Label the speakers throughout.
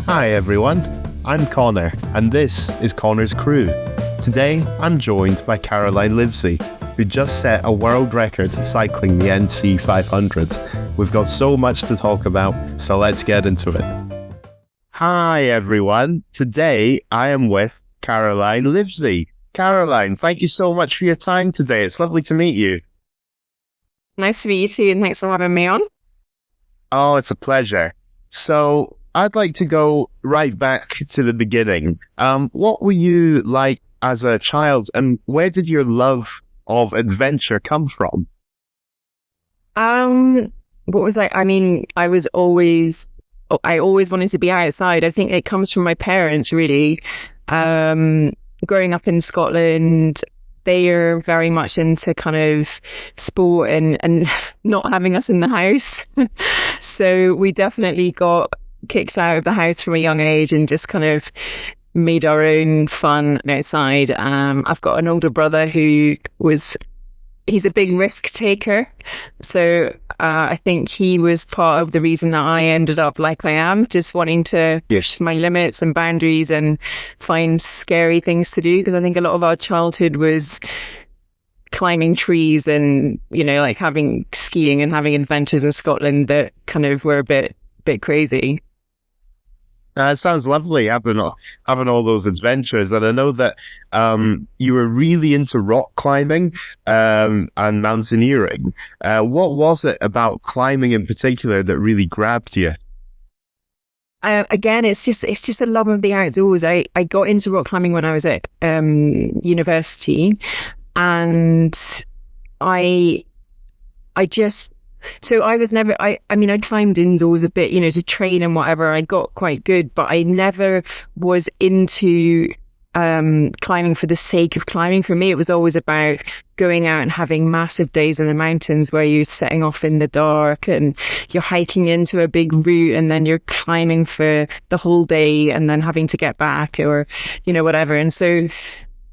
Speaker 1: Hi everyone, I'm Conor, and this is Conor's Crew. Today, I'm joined by Caroline Livesey, who just set a world record cycling the NC 500. We've got so much to talk about, so let's get into it. Hi everyone, today I am with Caroline Livesey. Caroline, thank you so much for your time today. It's lovely to meet you.
Speaker 2: Nice to meet you too, and thanks for having me on.
Speaker 1: Oh, it's a pleasure. So, I'd like to go right back to the beginning. What were you like as a child, and where did your love of adventure come from?
Speaker 2: What was I? I mean, I always wanted to be outside. I think it comes from my parents, really. Growing up in Scotland, they are very much into kind of sport and not having us in the house. So we definitely got kicked out of the house from a young age and just kind of made our own fun outside. I've got an older brother he's a big risk taker. So I think he was part of the reason that I ended up like I am, just wanting to push my limits and boundaries and find scary things to do. Because I think a lot of our childhood was climbing trees and, like having skiing and having adventures in Scotland that kind of were a bit crazy.
Speaker 1: It sounds lovely having all those adventures, and I know that you were really into rock climbing and mountaineering. What was it about climbing in particular that really grabbed you?
Speaker 2: Again, it's just a love of the outdoors. I got into rock climbing when I was at university, and So I was never, I mean, I climbed indoors a bit, to train and whatever. I got quite good, but I never was into climbing for the sake of climbing. For me, it was always about going out and having massive days in the mountains where you're setting off in the dark and you're hiking into a big route and then you're climbing for the whole day and then having to get back or, whatever. And so,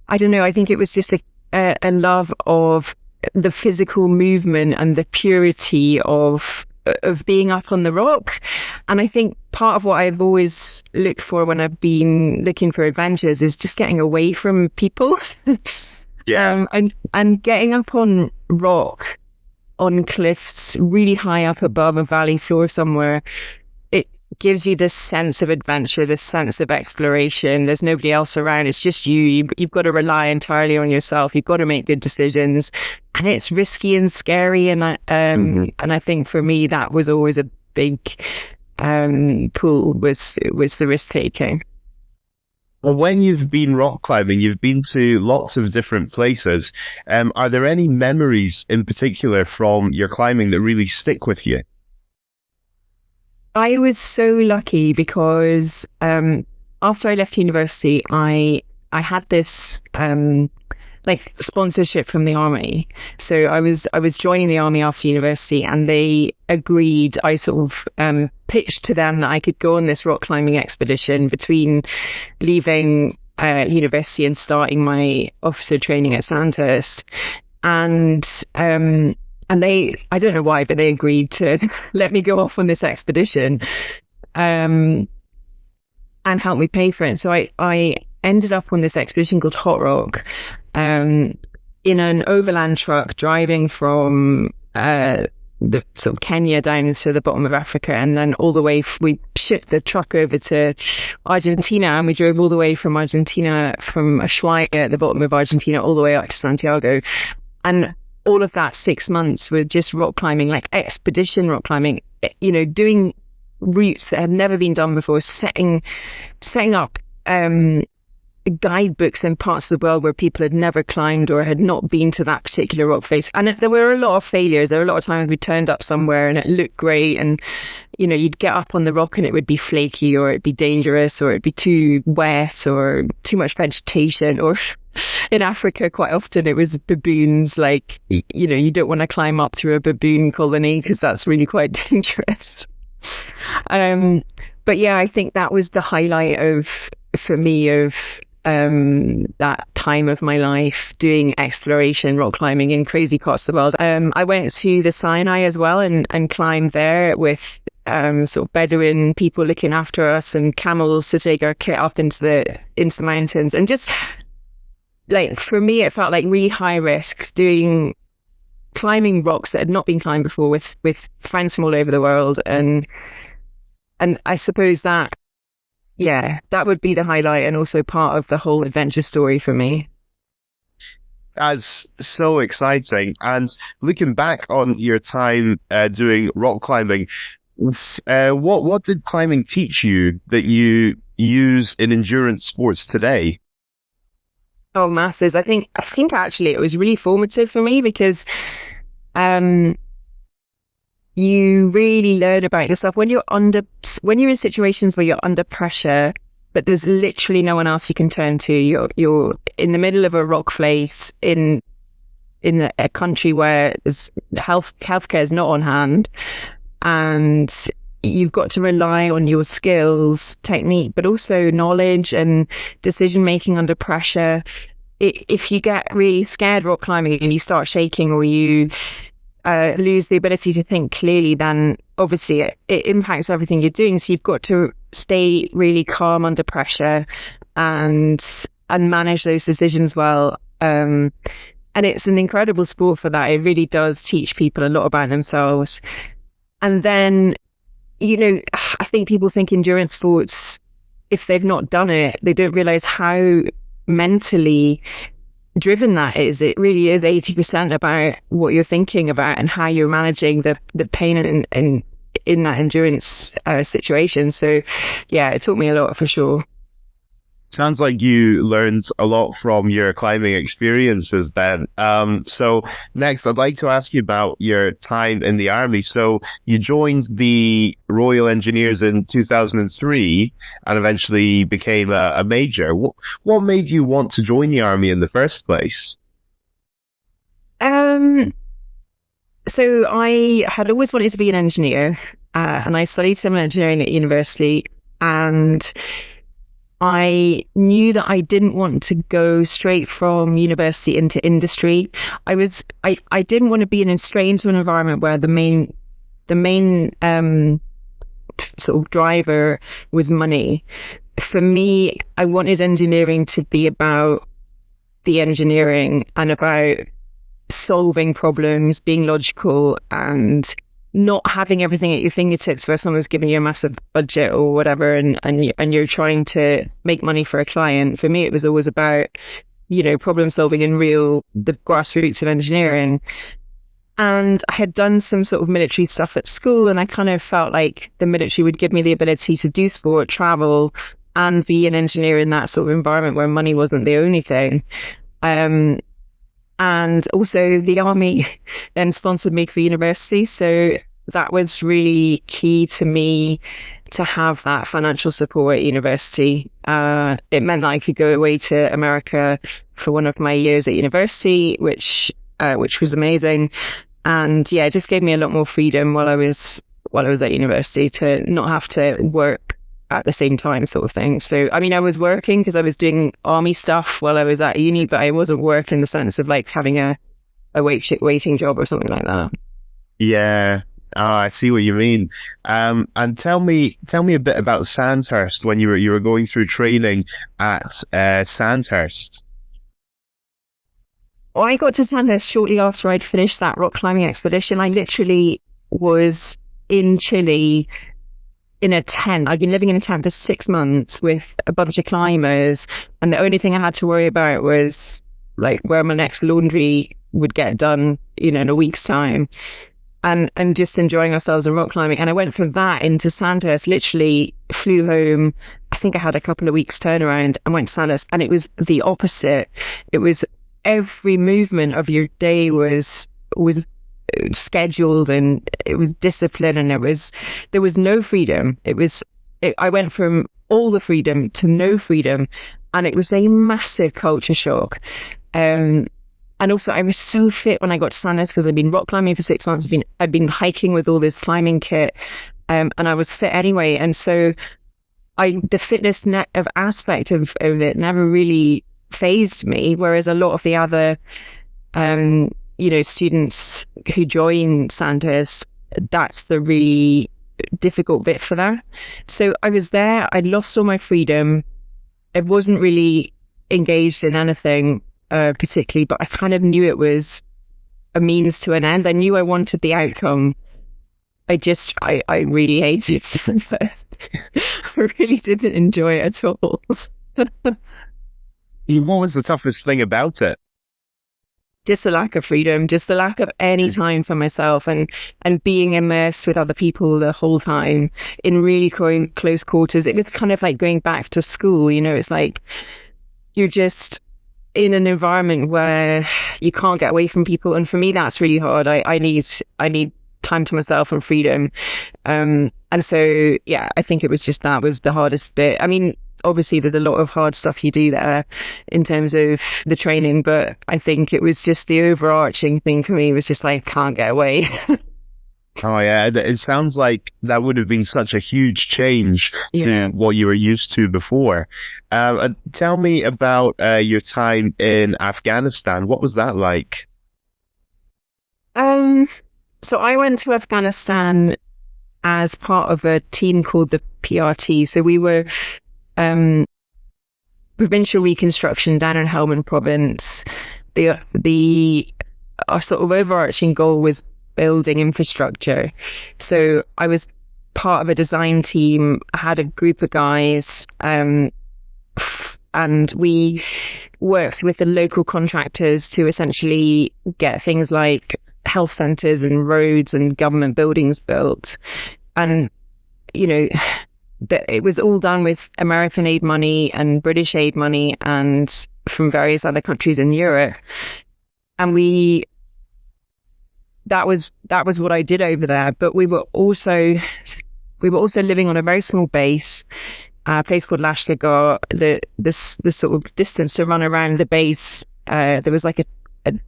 Speaker 2: I don't know, I think it was just a love of the physical movement and the purity of being up on the rock. And I think part of what I've always looked for when I've been looking for adventures is just getting away from people.
Speaker 1: Yeah.
Speaker 2: And getting up on rock, on cliffs, really high up above a valley floor somewhere, it gives you this sense of adventure, this sense of exploration. There's nobody else around. It's just you. You've got to rely entirely on yourself. You've got to make good decisions. And it's risky and scary. And I think for me, that was always a big pull was the risk taking.
Speaker 1: Well, when you've been rock climbing, you've been to lots of different places. Are there any memories in particular from your climbing that really stick with you?
Speaker 2: I was so lucky because after I left university, I had this sponsorship from the army. So I was joining the army after university, and they agreed. I sort of pitched to them that I could go on this rock climbing expedition between leaving university and starting my officer training at Sandhurst. And they, I don't know why, but they agreed to let me go off on this expedition and help me pay for it. So I ended up on this expedition called Hot Rock in an overland truck driving from the sort of Kenya down into the bottom of Africa, and then all the way we shipped the truck over to Argentina, and we drove all the way from Argentina, from Ushuaia at the bottom of Argentina, all the way up to Santiago. And all of that 6 months were just rock climbing, like expedition rock climbing, doing routes that had never been done before, setting up guidebooks in parts of the world where people had never climbed or had not been to that particular rock face. And there were a lot of failures. There were a lot of times we turned up somewhere and it looked great, and you'd get up on the rock and it would be flaky, or it'd be dangerous, or it'd be too wet, or too much vegetation, or in Africa quite often it was baboons. You don't want to climb up through a baboon colony because that's really quite dangerous. But yeah, I think that was the highlight for me of that time of my life, doing exploration, rock climbing in crazy parts of the world. I went to the Sinai as well and climbed there with sort of Bedouin people looking after us and camels to take our kit up into the mountains. And just like, for me, it felt like really high risk climbing rocks that had not been climbed before with friends from all over the world. And I suppose that would be the highlight and also part of the whole adventure story for me.
Speaker 1: That's so exciting. And looking back on your time doing rock climbing, what did climbing teach you that you use in endurance sports today?
Speaker 2: Oh, masses. I think actually it was really formative for me because you really learn about yourself when you're in situations where you're under pressure, but there's literally no one else you can turn to. You're in the middle of a rock face in a country where healthcare is not on hand, and you've got to rely on your skills, technique, but also knowledge and decision making under pressure. If you get really scared rock climbing and you start shaking, or you lose the ability to think clearly, then obviously it impacts everything you're doing. So you've got to stay really calm under pressure and manage those decisions well. And it's an incredible sport for that. It really does teach people a lot about themselves. And then, I think people think endurance sports, if they've not done it, they don't realize how mentally driven that is. It really is 80% about what you're thinking about and how you're managing the pain in that endurance situation. So yeah, it taught me a lot for sure.
Speaker 1: Sounds like you learned a lot from your climbing experiences then. So next, I'd like to ask you about your time in the army. So you joined the Royal Engineers in 2003 and eventually became a major. What made you want to join the army in the first place?
Speaker 2: So I had always wanted to be an engineer, and I studied civil engineering at university, and I knew that I didn't want to go straight from university into industry. I didn't want to be strange to an environment where the main sort of driver was money. For me, I wanted engineering to be about the engineering and about solving problems, being logical, and not having everything at your fingertips where someone's giving you a massive budget or whatever and you're trying to make money for a client. For me, it was always about, problem solving and the grassroots of engineering. And I had done some sort of military stuff at school, and I kind of felt like the military would give me the ability to do sport, travel, and be an engineer in that sort of environment where money wasn't the only thing. And also the army then sponsored me for university. So that was really key to me to have that financial support at university. It meant that I could go away to America for one of my years at university, which was amazing. And yeah, it just gave me a lot more freedom while I was at university to not have to work at the same time, sort of thing. So, I mean, I was working because I was doing army stuff while I was at uni, but I wasn't working in the sense of like having a waiting job or something like that.
Speaker 1: Yeah. I see what you mean. And tell me a bit about Sandhurst when you were going through training at Sandhurst.
Speaker 2: Well, I got to Sandhurst shortly after I'd finished that rock climbing expedition. I literally was in Chile in a tent. I'd been living in a tent for 6 months with a bunch of climbers, and the only thing I had to worry about was like where my next laundry would get done, in a week's time, and just enjoying ourselves in rock climbing. And I went from that into Sandhurst, literally flew home. I think I had a couple of weeks turnaround and went to Sandhurst, and it was the opposite. It was every movement of your day was scheduled, and it was discipline, and there was no freedom. I went from all the freedom to no freedom, and it was a massive culture shock. And also I was so fit when I got to Sandhurst because I'd been rock climbing for 6 months. I'd been hiking with all this climbing kit, and I was fit anyway. And so the fitness aspect of it never really fazed me, whereas a lot of the other students who join Sandhurst, that's the really difficult bit for that. So I was there, I lost all my freedom. I wasn't really engaged in anything particularly, but I kind of knew it was a means to an end. I knew I wanted the outcome. I really hated it at first. I really didn't enjoy it at all.
Speaker 1: What was the toughest thing about it?
Speaker 2: Just the lack of freedom, just the lack of any time for myself, and being immersed with other people the whole time in really close quarters. It was kind of like going back to school, you know. It's like you're just in an environment where you can't get away from people, and for me that's really hard. I need time to myself and freedom, and so yeah, I think it was just that was the hardest bit. I mean, obviously there's a lot of hard stuff you do there in terms of the training, but I think it was just the overarching thing for me was just like, can't get away.
Speaker 1: Oh yeah, it sounds like that would have been such a huge change to what you were used to before. Tell me about your time in Afghanistan. What was that like?
Speaker 2: So I went to Afghanistan as part of a team called the PRT. So we were provincial reconstruction down in Helmand province. Our sort of overarching goal was building infrastructure. So I was part of a design team. I had a group of guys, and we worked with the local contractors to essentially get things like health centres and roads and government buildings built. And, you know, it was all done with American aid money and British aid money and from various other countries in Europe. And that was what I did over there. But we were also living on a very small base, a place called Lashkargah. The sort of distance to run around the base, there was like a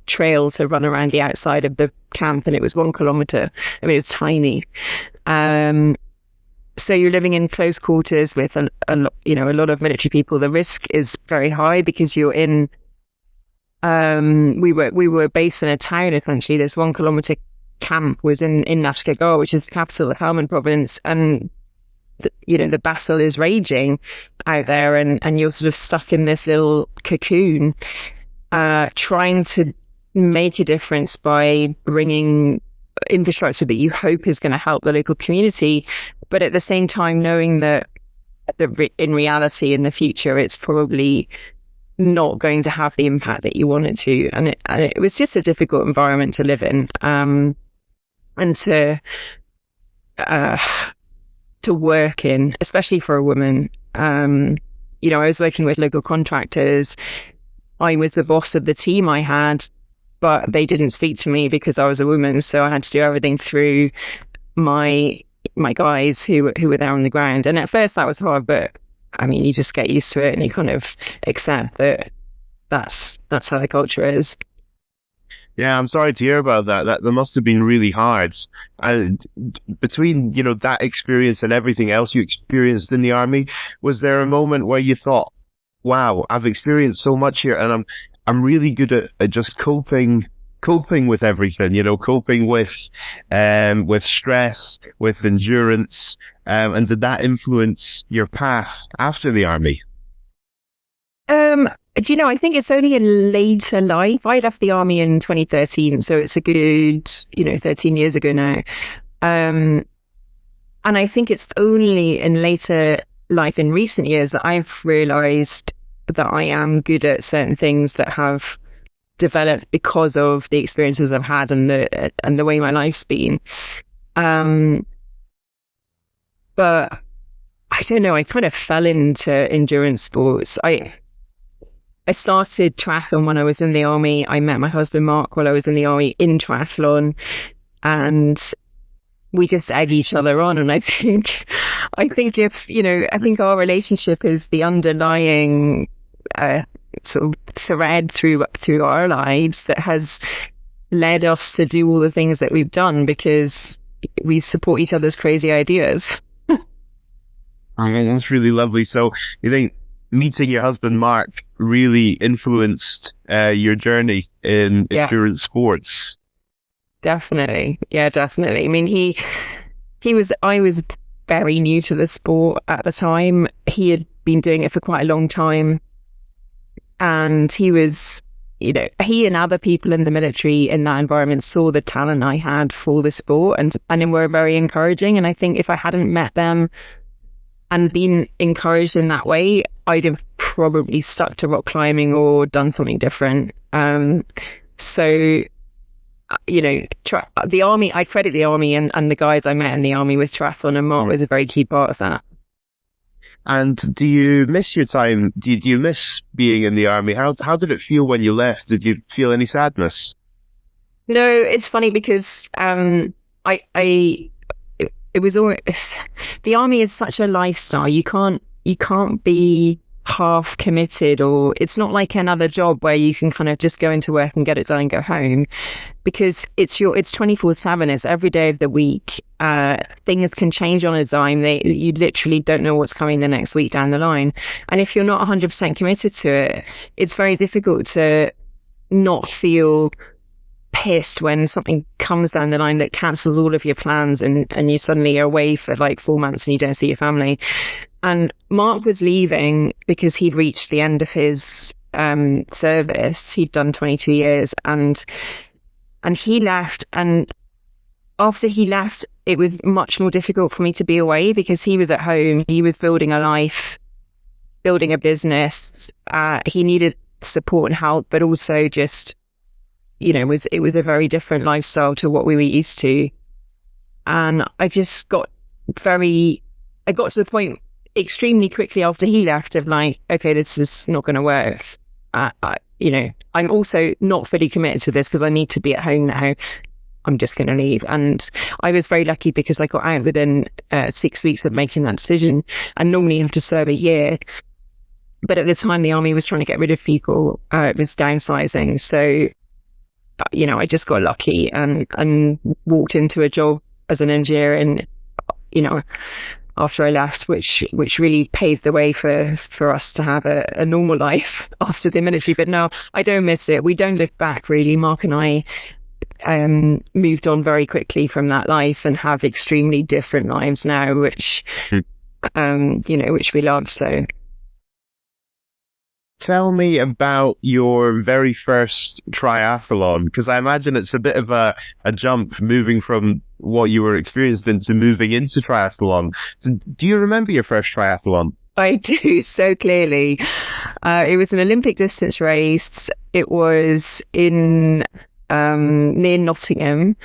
Speaker 2: trail to run around the outside of the camp, and it was 1 kilometer. I mean, it was tiny. So you're living in close quarters with a lot of military people. The risk is very high because you're in. We were based in a town essentially. This 1 kilometer camp was in Lashkargah, which is the capital of Helmand province, and the battle is raging out there, and you're sort of stuck in this little cocoon, trying to make a difference by bringing infrastructure that you hope is going to help the local community, but at the same time knowing that in reality in the future it's probably not going to have the impact that you want it to, and it was just a difficult environment to live in, and to work in, especially for a woman. I was working with local contractors. I was the boss of the team I had, but they didn't speak to me because I was a woman, so I had to do everything through my guys who were there on the ground. And at first that was hard, but I mean, you just get used to it and you kind of accept that that's how the culture is.
Speaker 1: Yeah, I'm sorry to hear about that. That must have been really hard. And between, that experience and everything else you experienced in the army, was there a moment where you thought, wow, I've experienced so much here and I'm really good at just coping with everything, coping with stress, with endurance, and did that influence your path after the army?
Speaker 2: I think it's only in later life. I left the army in 2013, so it's a good, 13 years ago now. And I think it's only in later life in recent years that I've realized that I am good at certain things that have developed because of the experiences I've had and the way my life's been. But I don't know, I kind of fell into endurance sports. I started triathlon when I was in the army. I met my husband Mark while I was in the army in triathlon, and we just egg each other on. And I think our relationship is the underlying sort of thread through our lives that has led us to do all the things that we've done, because we support each other's crazy ideas.
Speaker 1: Okay, that's really lovely. So you think meeting your husband Mark really influenced your journey in endurance sports?
Speaker 2: Definitely. Yeah, definitely. I mean, I was very new to the sport at the time. He had been doing it for quite a long time. And he was, he and other people in the military in that environment saw the talent I had for the sport and were very encouraging. And I think if I hadn't met them and been encouraged in that way, I'd have probably stuck to rock climbing or done something different. The army, I credit the army and the guys I met in the army with triathlon, and Mark was a very key part of that.
Speaker 1: And do you miss your time? Do you miss being in the army? How did it feel when you left? Did you feel any sadness?
Speaker 2: No, it's funny because it was always, the army is such a lifestyle. You can't be half committed, or it's not like another job where you can kind of just go into work and get it done and go home, because it's 24/7. It's every day of the week. Things can change on a dime. You literally don't know what's coming the next week down the line. And if you're not 100% committed to it, it's very difficult to not feel pissed when something comes down the line that cancels all of your plans and you suddenly are away for like 4 months and you don't see your family. And Mark was leaving because he'd reached the end of his service. He'd done 22 years and he left. And after he left, it was much more difficult for me to be away because he was at home. He was building a life, building a business. He needed support and help, but also just, it was a very different lifestyle to what we were used to. And I just got to the point extremely quickly after he left of like, okay, this is not going to work. I'm also not fully committed to this because I need to be at home now. I'm just going to leave. And I was very lucky because I got out within 6 weeks of making that decision. And normally you have to serve a year. But at the time, the army was trying to get rid of people. It was downsizing. So, I just got lucky and walked into a job as an engineer and, after I left, which really paved the way for us to have a normal life after the military. But no, I don't miss it. We don't look back really. Mark and I moved on very quickly from that life and have extremely different lives now, which we love. So
Speaker 1: tell me about your very first triathlon, because I imagine it's a bit of a jump moving from what you were experienced into moving into triathlon. Do you remember your first triathlon?
Speaker 2: I do so clearly. It was an Olympic distance race. It was in near Nottingham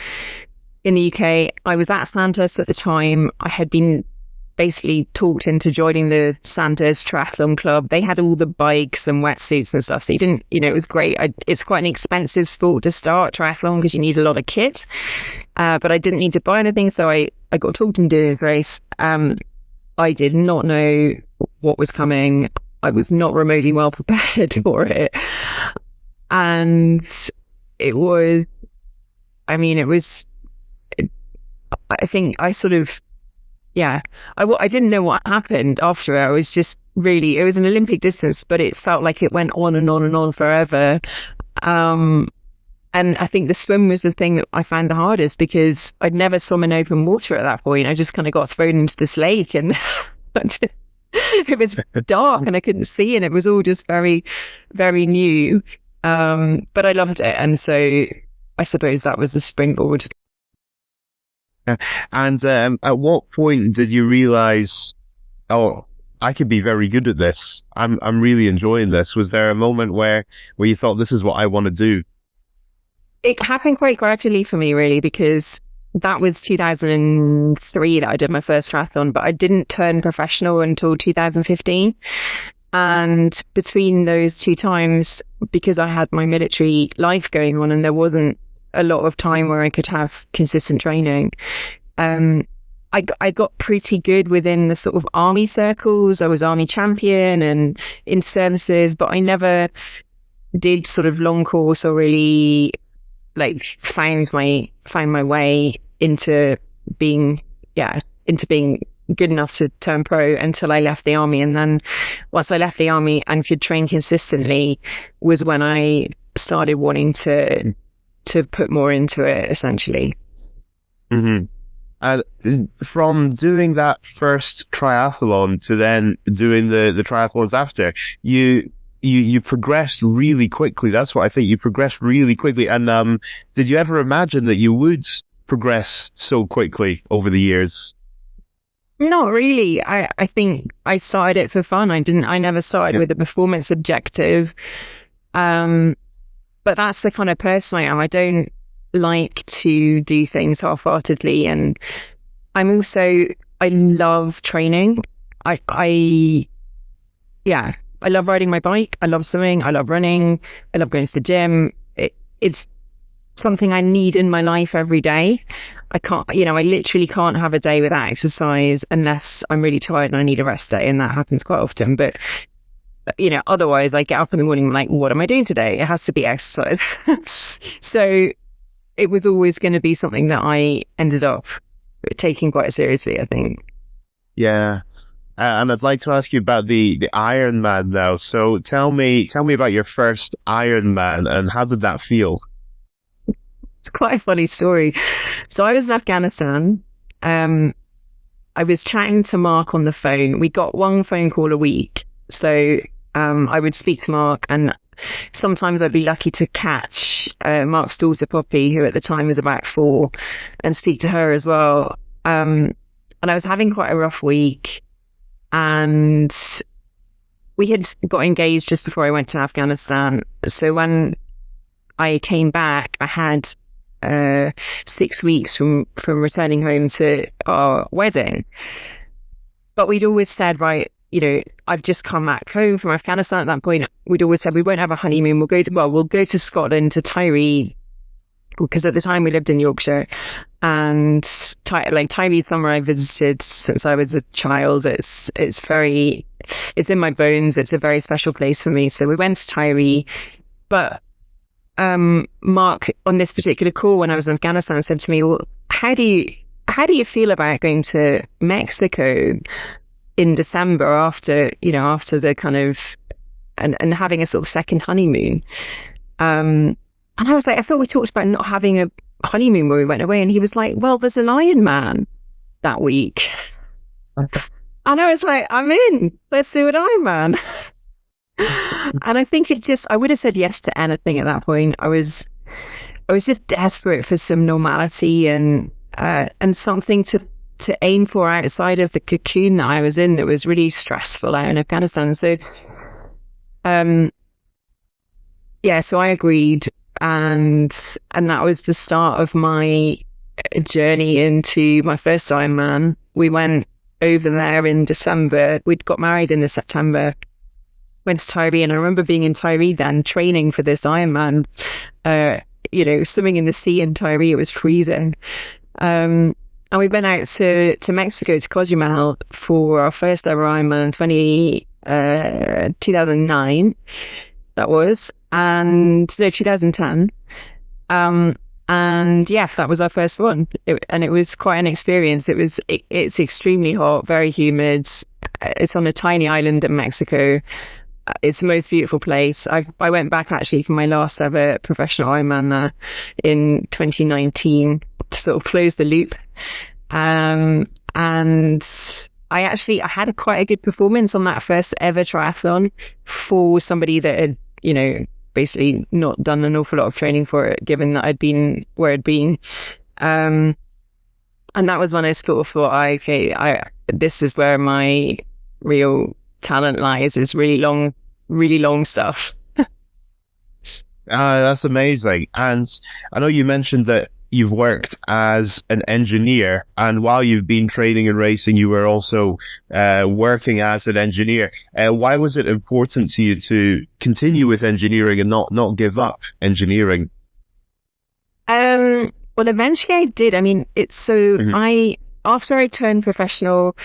Speaker 2: in the UK. I was at Sandhurst at the time. I had been basically talked into joining the Sandhurst Triathlon Club. They had all the bikes and wetsuits and stuff. So you didn't, it was great. It's quite an expensive sport to start triathlon because you need a lot of kit. But I didn't need to buy anything. So I got talked into doing this race. I did not know what was coming. I was not remotely well prepared for it. And it was, I think I sort of, I didn't know what happened after it. I was just really, it was an Olympic distance, but it felt like it went on and on and on forever. And I think the swim was the thing that I found the hardest because I'd never swum in open water at that point. I just kind of got thrown into this lake and it was dark and I couldn't see and it was all just very, very new. But I loved it. And so I suppose that was the springboard.
Speaker 1: And at what point did you realize, oh, I could be very good at this? I'm really enjoying this. Was there a moment where you thought, this is what I want to do?
Speaker 2: It happened quite gradually for me, really, because that was 2003 that I did my first triathlon, but I didn't turn professional until 2015. And between those two times, because I had my military life going on and there wasn't a lot of time where I could have consistent training, I got pretty good within the sort of army circles. I was army champion and in services, but I never did sort of long course or really found my way into being good enough to turn pro until I left the army. And then once I left the army and could train consistently was when I started wanting to put more into it, essentially.
Speaker 1: Mm-hmm. And from doing that first triathlon to then doing the triathlons after, you progressed really quickly. That's what I think. You progressed really quickly. And did you ever imagine that you would progress so quickly over the years?
Speaker 2: Not really. I think I started it for fun. I never started with a performance objective. But that's the kind of person I am. I don't like to do things half-heartedly, and I love training. I love riding my bike. I love swimming. I love running. I love going to the gym. It's something I need in my life every day. I literally can't have a day without exercise unless I'm really tired and I need a rest day, and that happens quite often. But otherwise I get up in the morning and I'm like, what am I doing today? It has to be exercise. So it was always going to be something that I ended up taking quite seriously, I think.
Speaker 1: Yeah. And I'd like to ask you about the Ironman now. So tell me about your first Ironman and how did that feel?
Speaker 2: It's quite a funny story. So I was in Afghanistan. I was chatting to Mark on the phone. We got one phone call a week. So I would speak to Mark, and sometimes I'd be lucky to catch Mark's daughter Poppy, who at the time was about 4, and speak to her as well. And I was having quite a rough week, and we had got engaged just before I went to Afghanistan. So when I came back, I had 6 weeks from returning home to our wedding. But we'd always said, right, I've just come back home from Afghanistan. At that point, we'd always said we won't have a honeymoon. We'll go to Scotland, to Tyree, because at the time we lived in Yorkshire, and Tyree's somewhere I visited since I was a child. It's in my bones. It's a very special place for me. So we went to Tyree, but Mark on this particular call when I was in Afghanistan said to me, well, how do you feel about going to Mexico in December after the kind of and having a sort of second honeymoon? And I was like, I thought we talked about not having a honeymoon when we went away. And he was like, well, there's an Ironman that week. And I was like, I'm in. Let's do an Ironman. And I think I would have said yes to anything at that point. I was just desperate for some normality and something to aim for outside of the cocoon that I was in. That was really stressful out in Afghanistan. So, so I agreed, and that was the start of my journey into my first Ironman. We went over there in December. We'd got married in September. Went to Tyree, and I remember being in Tyree then, training for this Ironman. Swimming in the sea in Tyree. It was freezing. And we went out to Mexico, to Cozumel, for our first ever Ironman, 2009, that was. And no, 2010. And yeah, that was our first one. And it was quite an experience. It's extremely hot, very humid. It's on a tiny island in Mexico. It's the most beautiful place. I went back actually for my last ever professional Ironman there in 2019 to sort of close the loop. And I had quite a good performance on that first ever triathlon for somebody that had, basically not done an awful lot of training for it, given that I'd been where I'd been. And that was when I sort of thought, this is where my real talent lies, is really long stuff.
Speaker 1: That's amazing. And I know you mentioned that you've worked as an engineer, and while you've been training and racing, you were also working as an engineer. Why was it important to you to continue with engineering and not give up engineering?
Speaker 2: Well, eventually I did. I mean, after I turned professional,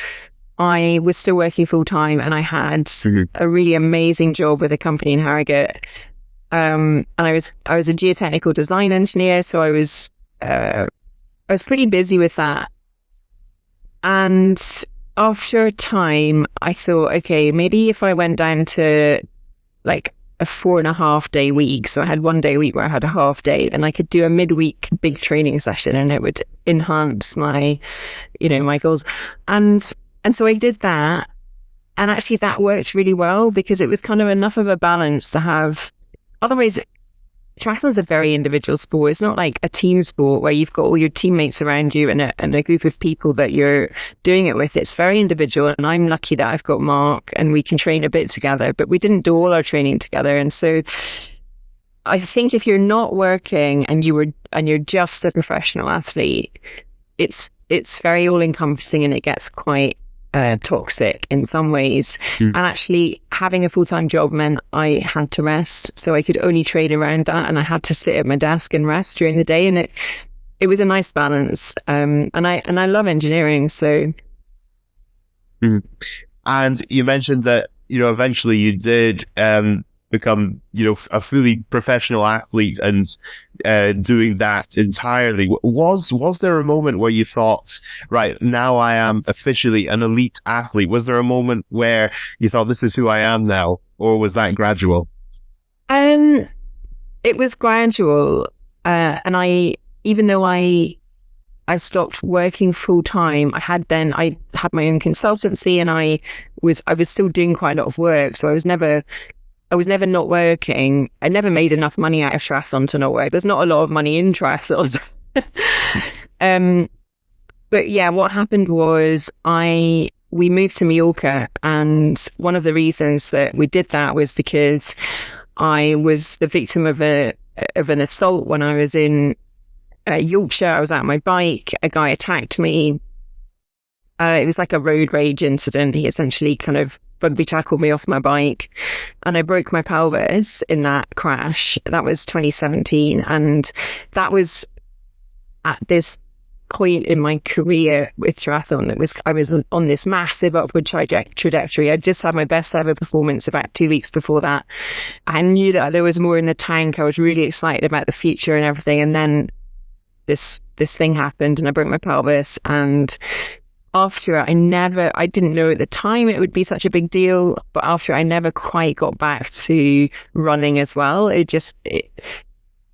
Speaker 2: I was still working full time, and I had a really amazing job with a company in Harrogate. And I was a geotechnical design engineer, so I was pretty busy with that. And after a time, I thought, okay, maybe if I went down to like a 4.5 day week. So I had 1 day a week where I had a half day, and I could do a midweek big training session, and it would enhance my, my goals. And so I did that. And actually that worked really well because it was kind of enough of a balance to have. Otherwise, triathlon is a very individual sport. It's not like a team sport where you've got all your teammates around you and a group of people that you're doing it with. It's very individual. And I'm lucky that I've got Mark and we can train a bit together, but we didn't do all our training together. And so I think if you're not working and you're just a professional athlete, it's very all encompassing and it gets quite toxic in some ways. And actually having a full-time job meant I had to rest, so I could only train around that, and I had to sit at my desk and rest during the day, and it was a nice balance. And I love engineering, so.
Speaker 1: And you mentioned that eventually you did become a fully professional athlete and doing that entirely. Was there a moment where you thought, right, now I am officially an elite athlete? Was there a moment where you thought, this is who I am now, or was that gradual?
Speaker 2: It was gradual, and even though I stopped working full time, I had my own consultancy, and I was still doing quite a lot of work, so I was never not working. I never made enough money out of triathlon to not work. There's not a lot of money in triathlon. But yeah, what happened was we moved to Mallorca, and one of the reasons that we did that was because I was the victim of an assault when I was in Yorkshire. I was out on my bike. A guy attacked me. It was like a road rage incident. He essentially kind of rugby tackled me off my bike, and I broke my pelvis in that crash. That was 2017, and that was at this point in my career with triathlon. I was on this massive upward trajectory. I just had my best ever performance about 2 weeks before that. I knew that there was more in the tank. I was really excited about the future and everything, and then this thing happened, and I broke my pelvis. And after I didn't know at the time it would be such a big deal, but after I never quite got back to running as well.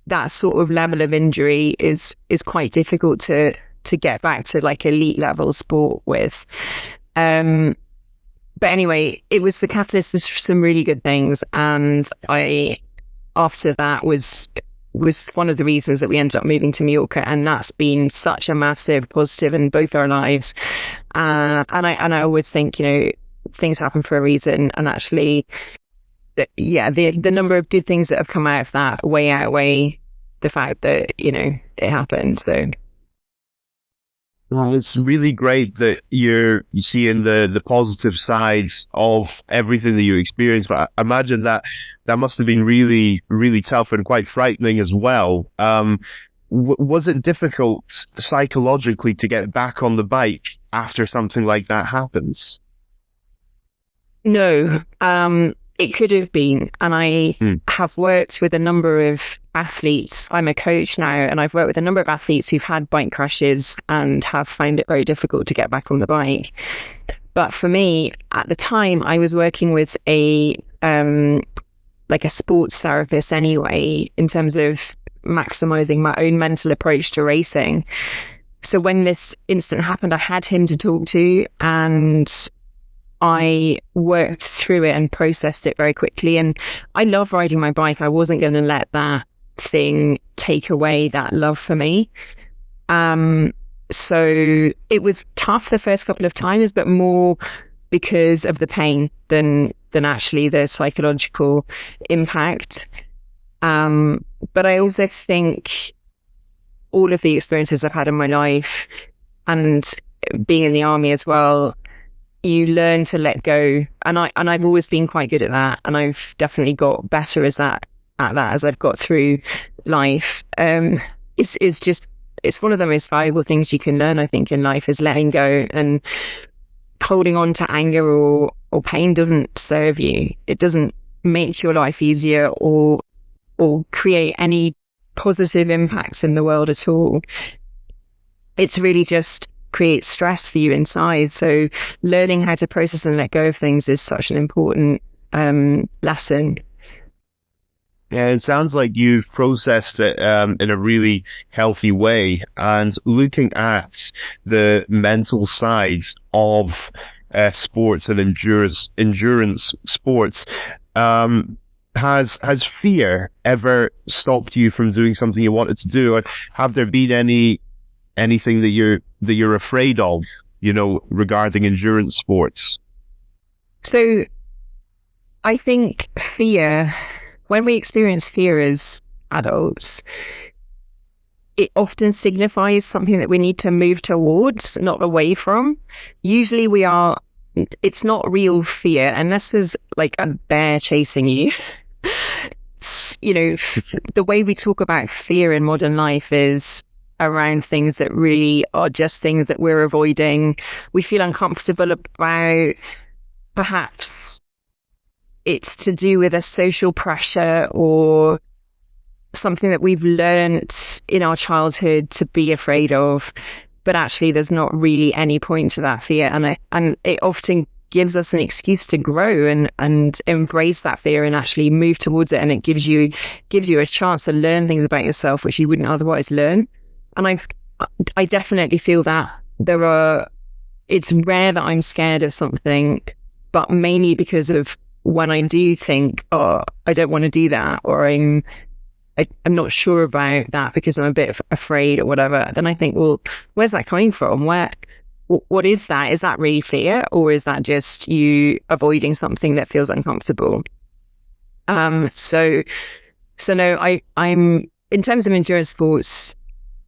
Speaker 2: That sort of level of injury is quite difficult to get back to like elite level sport with. But anyway, it was the catalyst for some really good things, and after that was one of the reasons that we ended up moving to Mallorca, and that's been such a massive positive in both our lives. And I always think, things happen for a reason, and actually, the number of good things that have come out of that way outweigh the fact that, it happened. So.
Speaker 1: Well, it's really great that you're seeing the positive sides of everything that you experienced. But I imagine that must have been really, really tough and quite frightening as well. Was it difficult psychologically to get back on the bike after something like that happens?
Speaker 2: No, it could have been. And I have worked with a number of athletes. I'm a coach now, and I've worked with a number of athletes who've had bike crashes and have found it very difficult to get back on the bike. But for me, at the time, I was working with a sports therapist anyway, in terms of maximizing my own mental approach to racing. So when this incident happened, I had him to talk to, and I worked through it and processed it very quickly. And I love riding my bike. I wasn't going to let that thing take away that love for me. So it was tough the first couple of times, but more because of the pain than actually the psychological impact. But I also think all of the experiences I've had in my life, and being in the army as well, you learn to let go, and I've always been quite good at that, and I've definitely got better at that as I've got through life. It's one of the most valuable things you can learn, I think, in life, is letting go. And holding on to anger or pain doesn't serve you. It doesn't make your life easier or create any positive impacts in the world at all. It's really just creates stress for you inside. So learning how to process and let go of things is such an important lesson.
Speaker 1: Yeah, it sounds like you've processed it in a really healthy way. And looking at the mental side of sports and endurance sports, has fear ever stopped you from doing something you wanted to do? Or have there been anything that you're afraid of, regarding endurance sports?
Speaker 2: So I think fear, when we experience fear as adults, it often signifies something that we need to move towards, not away from. Usually it's not real fear unless there's like a bear chasing you. The way we talk about fear in modern life is around things that really are just things that we're avoiding. We feel uncomfortable about. Perhaps it's to do with a social pressure or something that we've learned in our childhood to be afraid of, but actually there's not really any point to that fear, and it often gives us an excuse to grow and embrace that fear and actually move towards it, and it gives you a chance to learn things about yourself which you wouldn't otherwise learn. And I definitely feel that it's rare that I'm scared of something, but mainly because of when I do think, oh, I don't want to do that, or I'm not sure about that because I'm a bit afraid or whatever, then I think, well, where's that coming from? What is that? Is that really fear, or is that just you avoiding something that feels uncomfortable? So no, I'm in terms of endurance sports,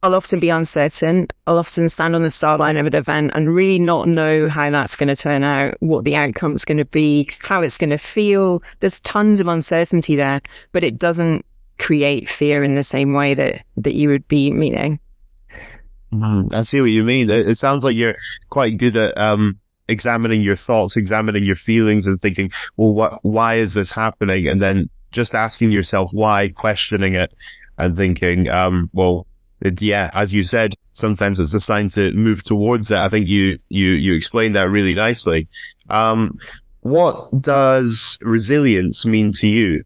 Speaker 2: I'll often be uncertain. I'll often stand on the start line of an event and really not know how that's going to turn out, what the outcome's going to be, how it's going to feel. There's tons of uncertainty there, but it doesn't create fear in the same way that you would be meaning.
Speaker 1: I see what you mean. It sounds like you're quite good at examining your thoughts, examining your feelings, and thinking, well, why is this happening? And then just asking yourself why, questioning it, and thinking, as you said, sometimes it's a sign to move towards it. I think you explained that really nicely. What does resilience mean to you?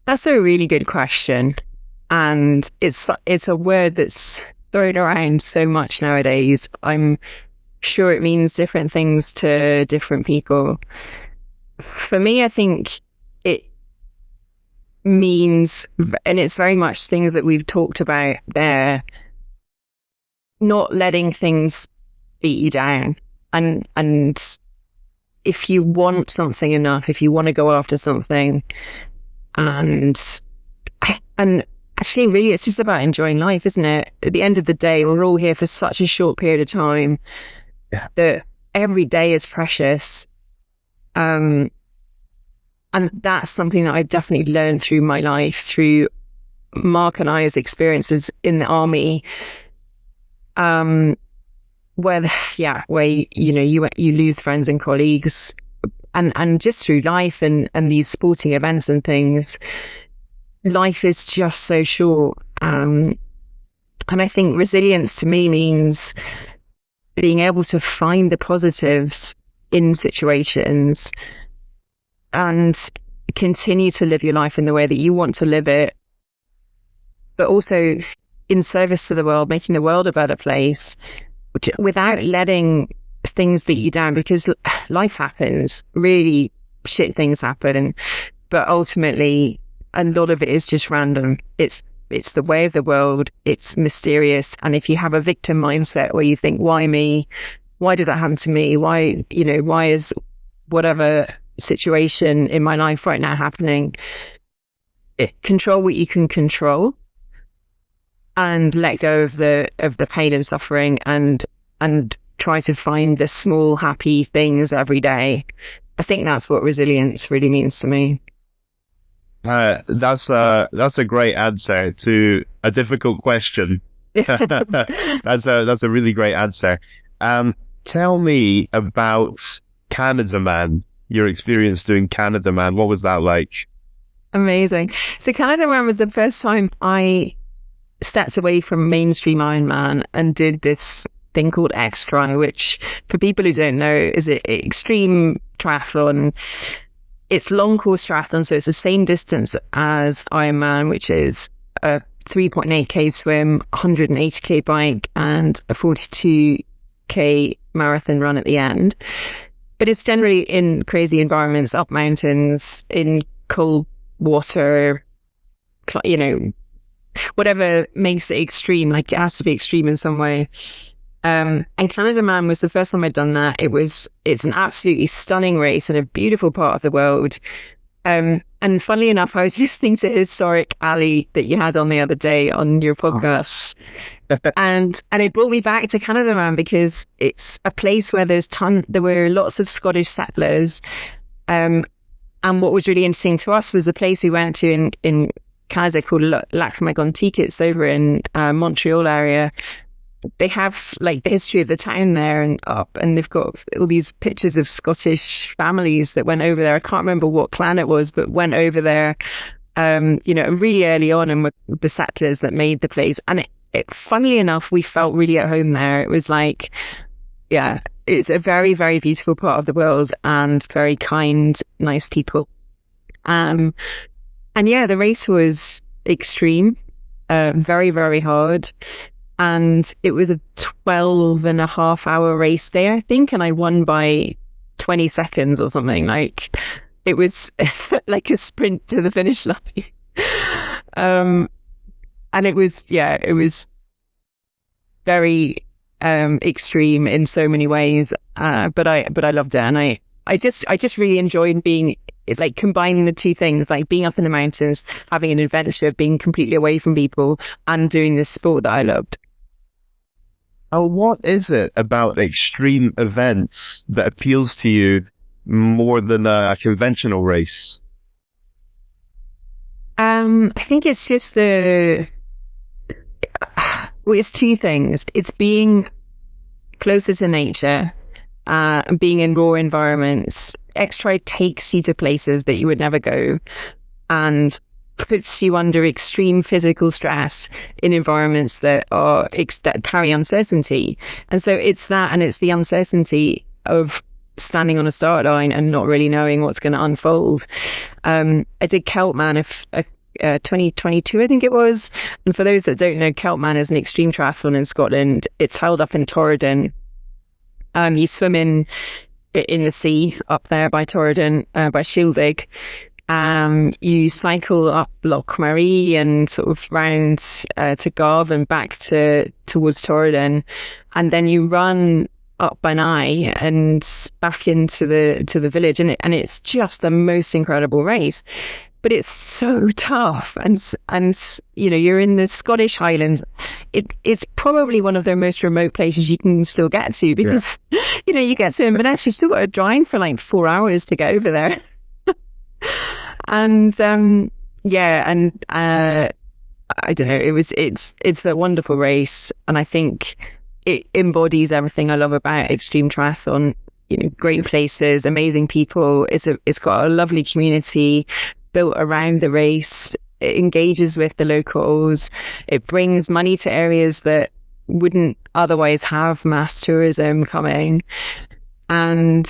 Speaker 2: That's a really good question. And it's a word that's thrown around so much nowadays. I'm sure it means different things to different people. For me, I think it means, and it's very much things that we've talked about there, not letting things beat you down. And if you want something enough, if you want to go after something, and actually, really, it's just about enjoying life, isn't it? At the end of the day, we're all here for such a short period of time that every day is precious. And that's something that I've definitely learned through my life, through Mark and I's experiences in the army, where you lose friends and colleagues, and just through life and these sporting events and things. Life is just so short. And I think resilience to me means being able to find the positives in situations and continue to live your life in the way that you want to live it, but also in service to the world, making the world a better place, without letting things beat you down, because life happens, really shit things happen, but ultimately a lot of it is just random. It's the way of the world. It's mysterious. And if you have a victim mindset where you think, why me? Why did that happen to me? Why is whatever situation in my life right now happening? Control what you can control and let go of the pain and suffering, and try to find the small happy things every day. I think that's what resilience really means to me.
Speaker 1: That's a great answer to a difficult question. That's a really great answer. Tell me about Canada Man, your experience doing Canada Man. What was that like?
Speaker 2: Amazing. So Canada Man was the first time I stepped away from mainstream Ironman and did this thing called Extra, which for people who don't know is an extreme triathlon. it's long course triathlon, so it's the same distance as Ironman, which is a 3.8k swim, 180k bike, and a 42k marathon run at the end. But it's generally in crazy environments, up mountains, in cold water, you know, whatever makes it extreme. Like, it has to be extreme in some way. And Canada Man was the first time I'd done that. It's an absolutely stunning race in a beautiful part of the world. And funnily enough, I was listening to Historic Ali that you had on the other day on your podcast. And it brought me back to Canada Man, because it's a place where there were lots of Scottish settlers. And what was really interesting to us was the place we went to in Canada called Lac Mégantic. It's over in Montreal area. They have like the history of the town there and they've got all these pictures of Scottish families that went over there. I can't remember what clan it was, but went over there, you know, really early on, and were the settlers that made the place. And funnily enough, we felt really at home there. It was like, yeah, it's a very, very beautiful part of the world, and very kind, nice people. And yeah, the race was extreme, very, very hard. And it was a 12.5-hour race day, I think. And I won by 20 seconds or something. Like, it was like a sprint to the finish line. And it was very extreme in so many ways. But I loved it. And I just really enjoyed being, like, combining the two things, like being up in the mountains, having an adventure, being completely away from people, and doing this sport that I loved.
Speaker 1: Oh, what is it about extreme events that appeals to you more than a conventional race?
Speaker 2: I think it's just it's two things. It's being closer to nature, being in raw environments. X-Ride takes you to places that you would never go, and puts you under extreme physical stress in environments that carry uncertainty. And so it's that, and it's the uncertainty of standing on a start line and not really knowing what's going to unfold. I did Keltman 2022, I think it was. And for those that don't know, Keltman is an extreme triathlon in Scotland. It's held up in Torridon. You swim in the sea up there by Torridon, by Shieldig. You cycle up Loch Marie and sort of round to Garve and back towards Torridon, and then you run up Banai and back into the village, and it's just the most incredible race. But it's so tough, and you know, you're in the Scottish Highlands. It's probably one of the most remote places you can still get to, because you know, you get to Inverness, you still got to drive for like 4 hours to get over there. And I don't know, it's a wonderful race, and I think it embodies everything I love about extreme triathlon. You know, great places, amazing people. It's got a lovely community built around the race. It engages with the locals. It brings money to areas that wouldn't otherwise have mass tourism coming, and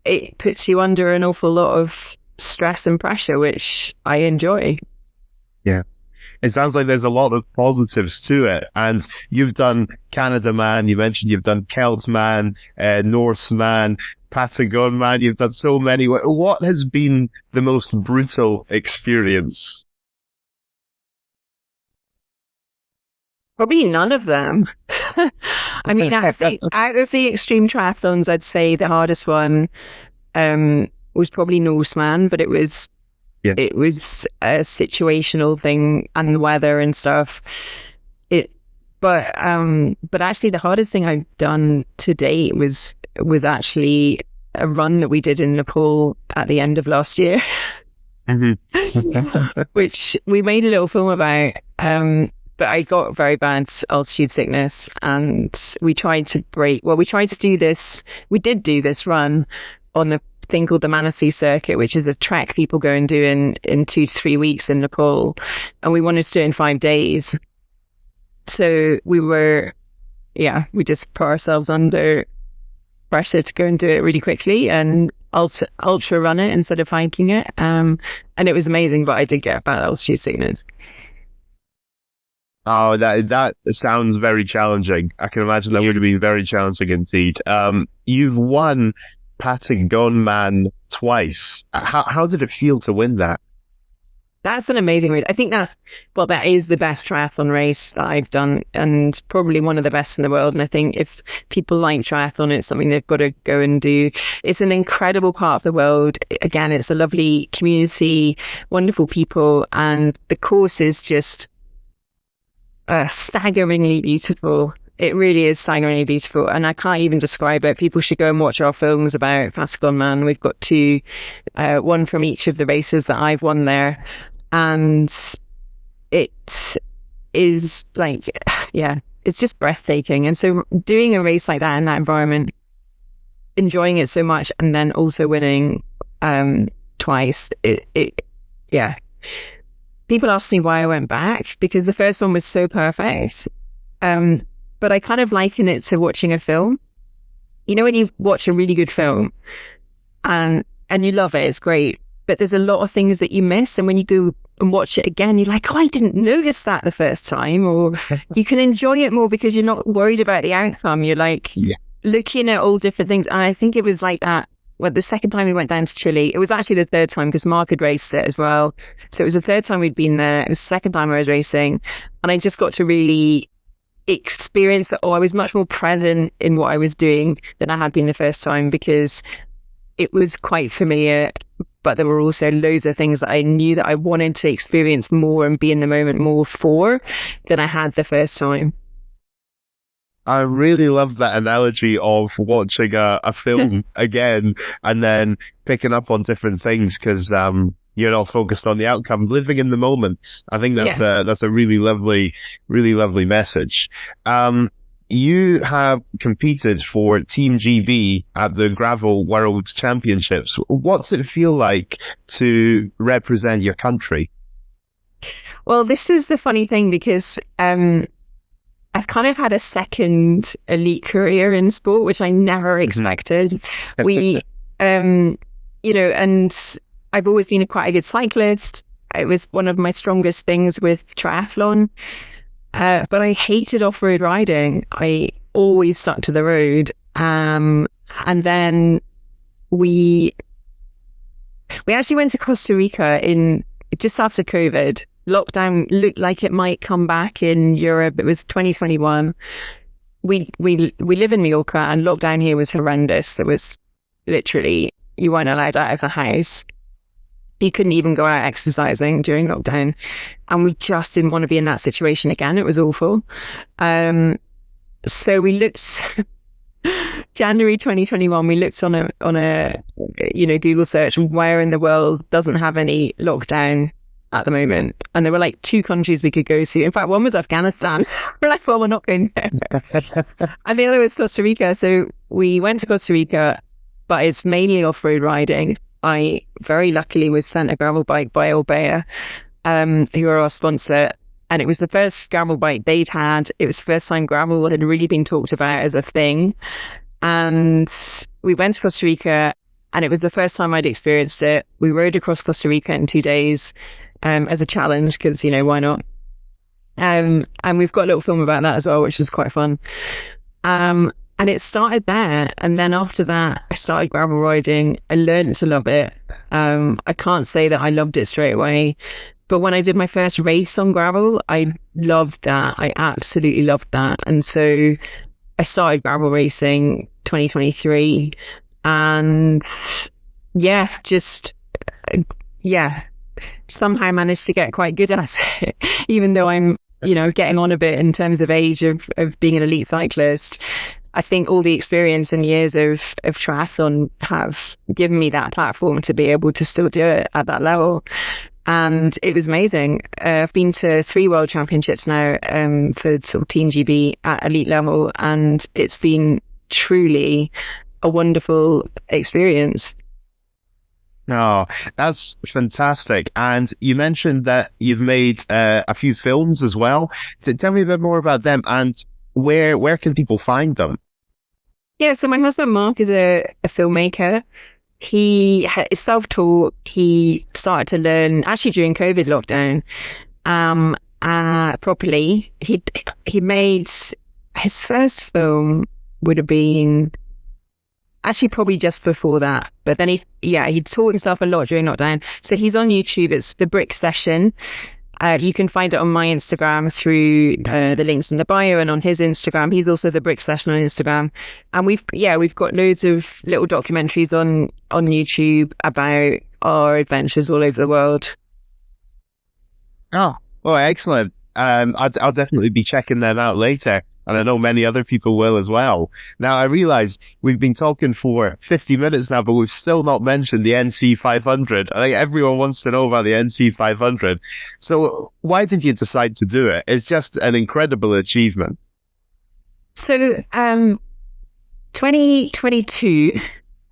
Speaker 2: it puts you under an awful lot of stress and pressure, which I enjoy.
Speaker 1: Yeah. It sounds like there's a lot of positives to it. And you've done Canada Man, you mentioned you've done Celt Man, Norse Man, Patagon Man, you've done so many. What has been the most brutal experience?
Speaker 2: Probably none of them. I mean, out of the extreme triathlons, I'd say the hardest one was probably Norseman, but it was a situational thing, and the weather and stuff. But actually the hardest thing I've done to date was actually a run that we did in Nepal at the end of last year. Mm-hmm. Which we made a little film about. But I got very bad altitude sickness, and we tried to do this. We did do this run on the thing called the Manasi circuit, which is a trek people go and do in 2 to 3 weeks in Nepal. And we wanted to do it in 5 days. So we just put ourselves under pressure to go and do it really quickly. And ultra run it instead of hiking it. And it was amazing, but I did get bad altitude sickness.
Speaker 1: Oh, that sounds very challenging. I can imagine that would have been very challenging indeed. You've won Patagonman twice. How did it feel to win that?
Speaker 2: That's an amazing race. I think that is the best triathlon race that I've done, and probably one of the best in the world. And I think if people like triathlon, it's something they've got to go and do. It's an incredible part of the world. Again, it's a lovely community, wonderful people, and the course is just staggeringly beautiful. It really is staggeringly beautiful, and I can't even describe it. People should go and watch our films about Patagonman. We've got two, one from each of the races that I've won there, and it is like, yeah, it's just breathtaking. And so doing a race like that in that environment, enjoying it so much, and then also winning twice, yeah. People ask me why I went back, because the first one was so perfect. But I kind of liken it to watching a film. You know, when you watch a really good film and you love it, it's great, but there's a lot of things that you miss. And when you go and watch it again, you're like, oh, I didn't notice that the first time. Or you can enjoy it more because you're not worried about the outcome. You're like looking at all different things. And I think it was like that. Well, the second time we went down to Chile, it was actually the third time because Mark had raced it as well. So it was the third time we'd been there. It was the second time I was racing. And I just got to really experience that. I was much more present in what I was doing than I had been the first time, because it was quite familiar, but there were also loads of things that I knew that I wanted to experience more and be in the moment more for than I had the first time.
Speaker 1: I really love that analogy of watching a film again and then picking up on different things, because you're not focused on the outcome, living in the moment. I think that's a really lovely message. You have competed for Team GB at the Gravel World Championships. What's it feel like to represent your country?
Speaker 2: Well, this is the funny thing, because I've kind of had a second elite career in sport, which I never expected. We, and I've always been quite a good cyclist. It was one of my strongest things with triathlon. But I hated off-road riding. I always stuck to the road. And then we actually went to Costa Rica just after COVID. Lockdown looked like it might come back in Europe. It was 2021. We live in Mallorca, and lockdown here was horrendous. It was literally, you weren't allowed out of the house. You couldn't even go out exercising during lockdown. And we just didn't want to be in that situation again. It was awful. So we looked, January 2021, we looked on a Google search, where in the world doesn't have any lockdown at the moment. And there were like 2 countries we could go to. In fact, one was Afghanistan. We're like, well, we're not going there. And the other was Costa Rica. So we went to Costa Rica, but it's mainly off-road riding. I very luckily was sent a gravel bike by Orbea, who are our sponsor. And it was the first gravel bike they'd had. It was the first time gravel had really been talked about as a thing. And we went to Costa Rica, and it was the first time I'd experienced it. We rode across Costa Rica in 2 days. As a challenge, because, why not? And we've got a little film about that as well, which is quite fun. And it started there. And then after that, I started gravel riding. I learned to love it. I can't say that I loved it straight away, but when I did my first race on gravel, I loved that. I absolutely loved that. And so I started gravel racing 2023, and somehow managed to get quite good at it, even though I'm, getting on a bit in terms of age of being an elite cyclist. I think all the experience and years of triathlon have given me that platform to be able to still do it at that level. And it was amazing. I've been to 3 world championships now for sort of Team GB at elite level, and it's been truly a wonderful experience.
Speaker 1: Oh, that's fantastic. And you mentioned that you've made a few films as well. So tell me a bit more about them, and where can people find them?
Speaker 2: Yeah, so my husband Mark is a filmmaker, is self-taught. He started to learn actually during COVID lockdown, properly. He made his first film would have been actually probably just before that. But then he taught himself a lot during lockdown. So he's on YouTube. It's The Brick Session. You can find it on my Instagram through the links in the bio, and on his Instagram. He's also The Brick Session on Instagram. And we've got loads of little documentaries on YouTube about our adventures all over the world.
Speaker 1: Oh, well, excellent. I'll definitely be checking them out later. And I know many other people will as well. Now, I realize we've been talking for 50 minutes now, but we've still not mentioned the NC 500. I think everyone wants to know about the NC 500. So why did you decide to do it? It's just an incredible achievement.
Speaker 2: So, 2022,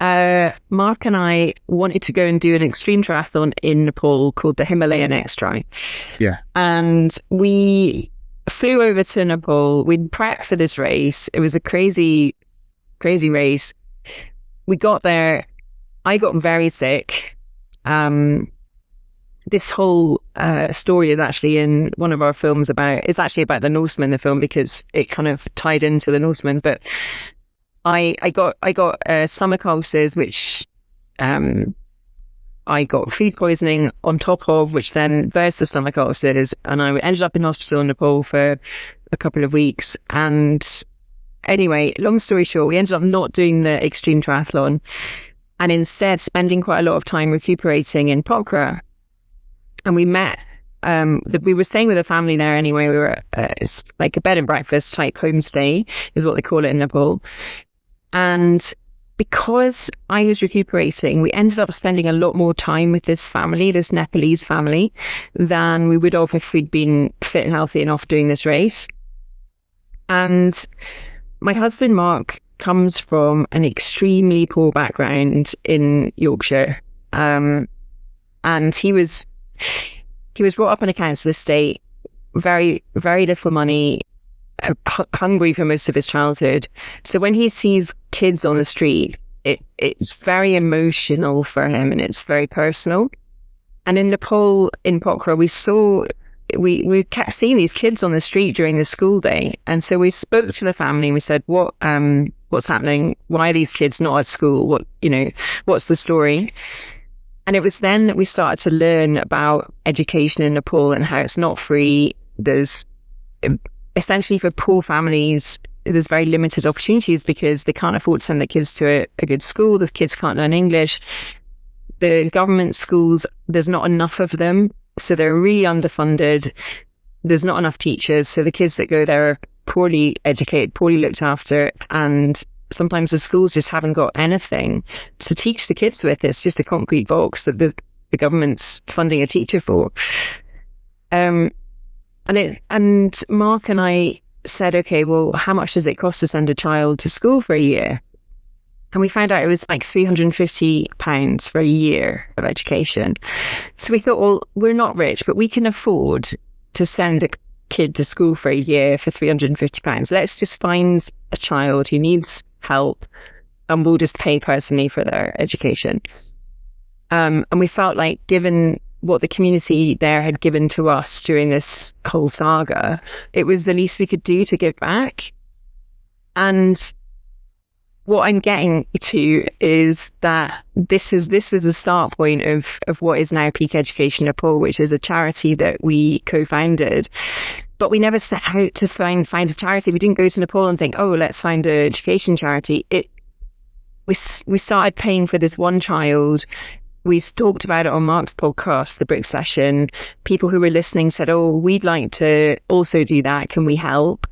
Speaker 2: Mark and I wanted to go and do an extreme triathlon in Nepal called the Himalayan X-Tri.
Speaker 1: Yeah.
Speaker 2: And we flew over to Nepal. We'd prepped for this race. It was a crazy, crazy race. We got there. I got very sick. This whole story is actually in one of our films it's actually about the Norseman, the film, because it kind of tied into the Norseman. But I got stomach ulcers, which I got food poisoning on top of, which then burst the stomach ulcers, and I ended up in hospital in Nepal for a couple of weeks. And anyway, long story short, we ended up not doing the extreme triathlon and instead spending quite a lot of time recuperating in Pokhara. And we met, we were staying with a family there anyway. We were it's like a bed and breakfast type homestay is what they call it in Nepal. And because I was recuperating, we ended up spending a lot more time with this family, this Nepalese family, than we would have if we'd been fit and healthy enough doing this race. And my husband, Mark, comes from an extremely poor background in Yorkshire. And he was brought up on a council estate, very, very little money, hungry for most of his childhood. So when he sees kids on the street, it's very emotional for him, and it's very personal. And in Nepal, in Pokhara, we kept seeing these kids on the street during the school day. And so we spoke to the family and we said, what's happening? Why are these kids not at school? What's the story? And it was then that we started to learn about education in Nepal and how it's not free. There's essentially, for poor families, there's very limited opportunities because they can't afford to send their kids to a good school. The kids can't learn English. The government schools, there's not enough of them. So they're really underfunded. There's not enough teachers. So the kids that go there are poorly educated, poorly looked after. And sometimes the schools just haven't got anything to teach the kids with. It's just a concrete box that the government's funding a teacher for. And Mark and I said, okay, well, how much does it cost to send a child to school for a year? And we found out it was like £350 for a year of education. So we thought, well, we're not rich, but we can afford to send a kid to school for a year for £350. Let's just find a child who needs help and we'll just pay personally for their education. And we felt like, given what the community there had given to us during this whole saga, it was the least we could do to give back. And what I'm getting to is that this is the start point of what is now Peak Education Nepal, which is a charity that we co-founded. But we never set out to find a charity. We didn't go to Nepal and think, oh, let's find an education charity. We started paying for this one child. We talked about it on Mark's podcast, The Brick Session. People who were listening said, oh, we'd like to also do that. Can we help?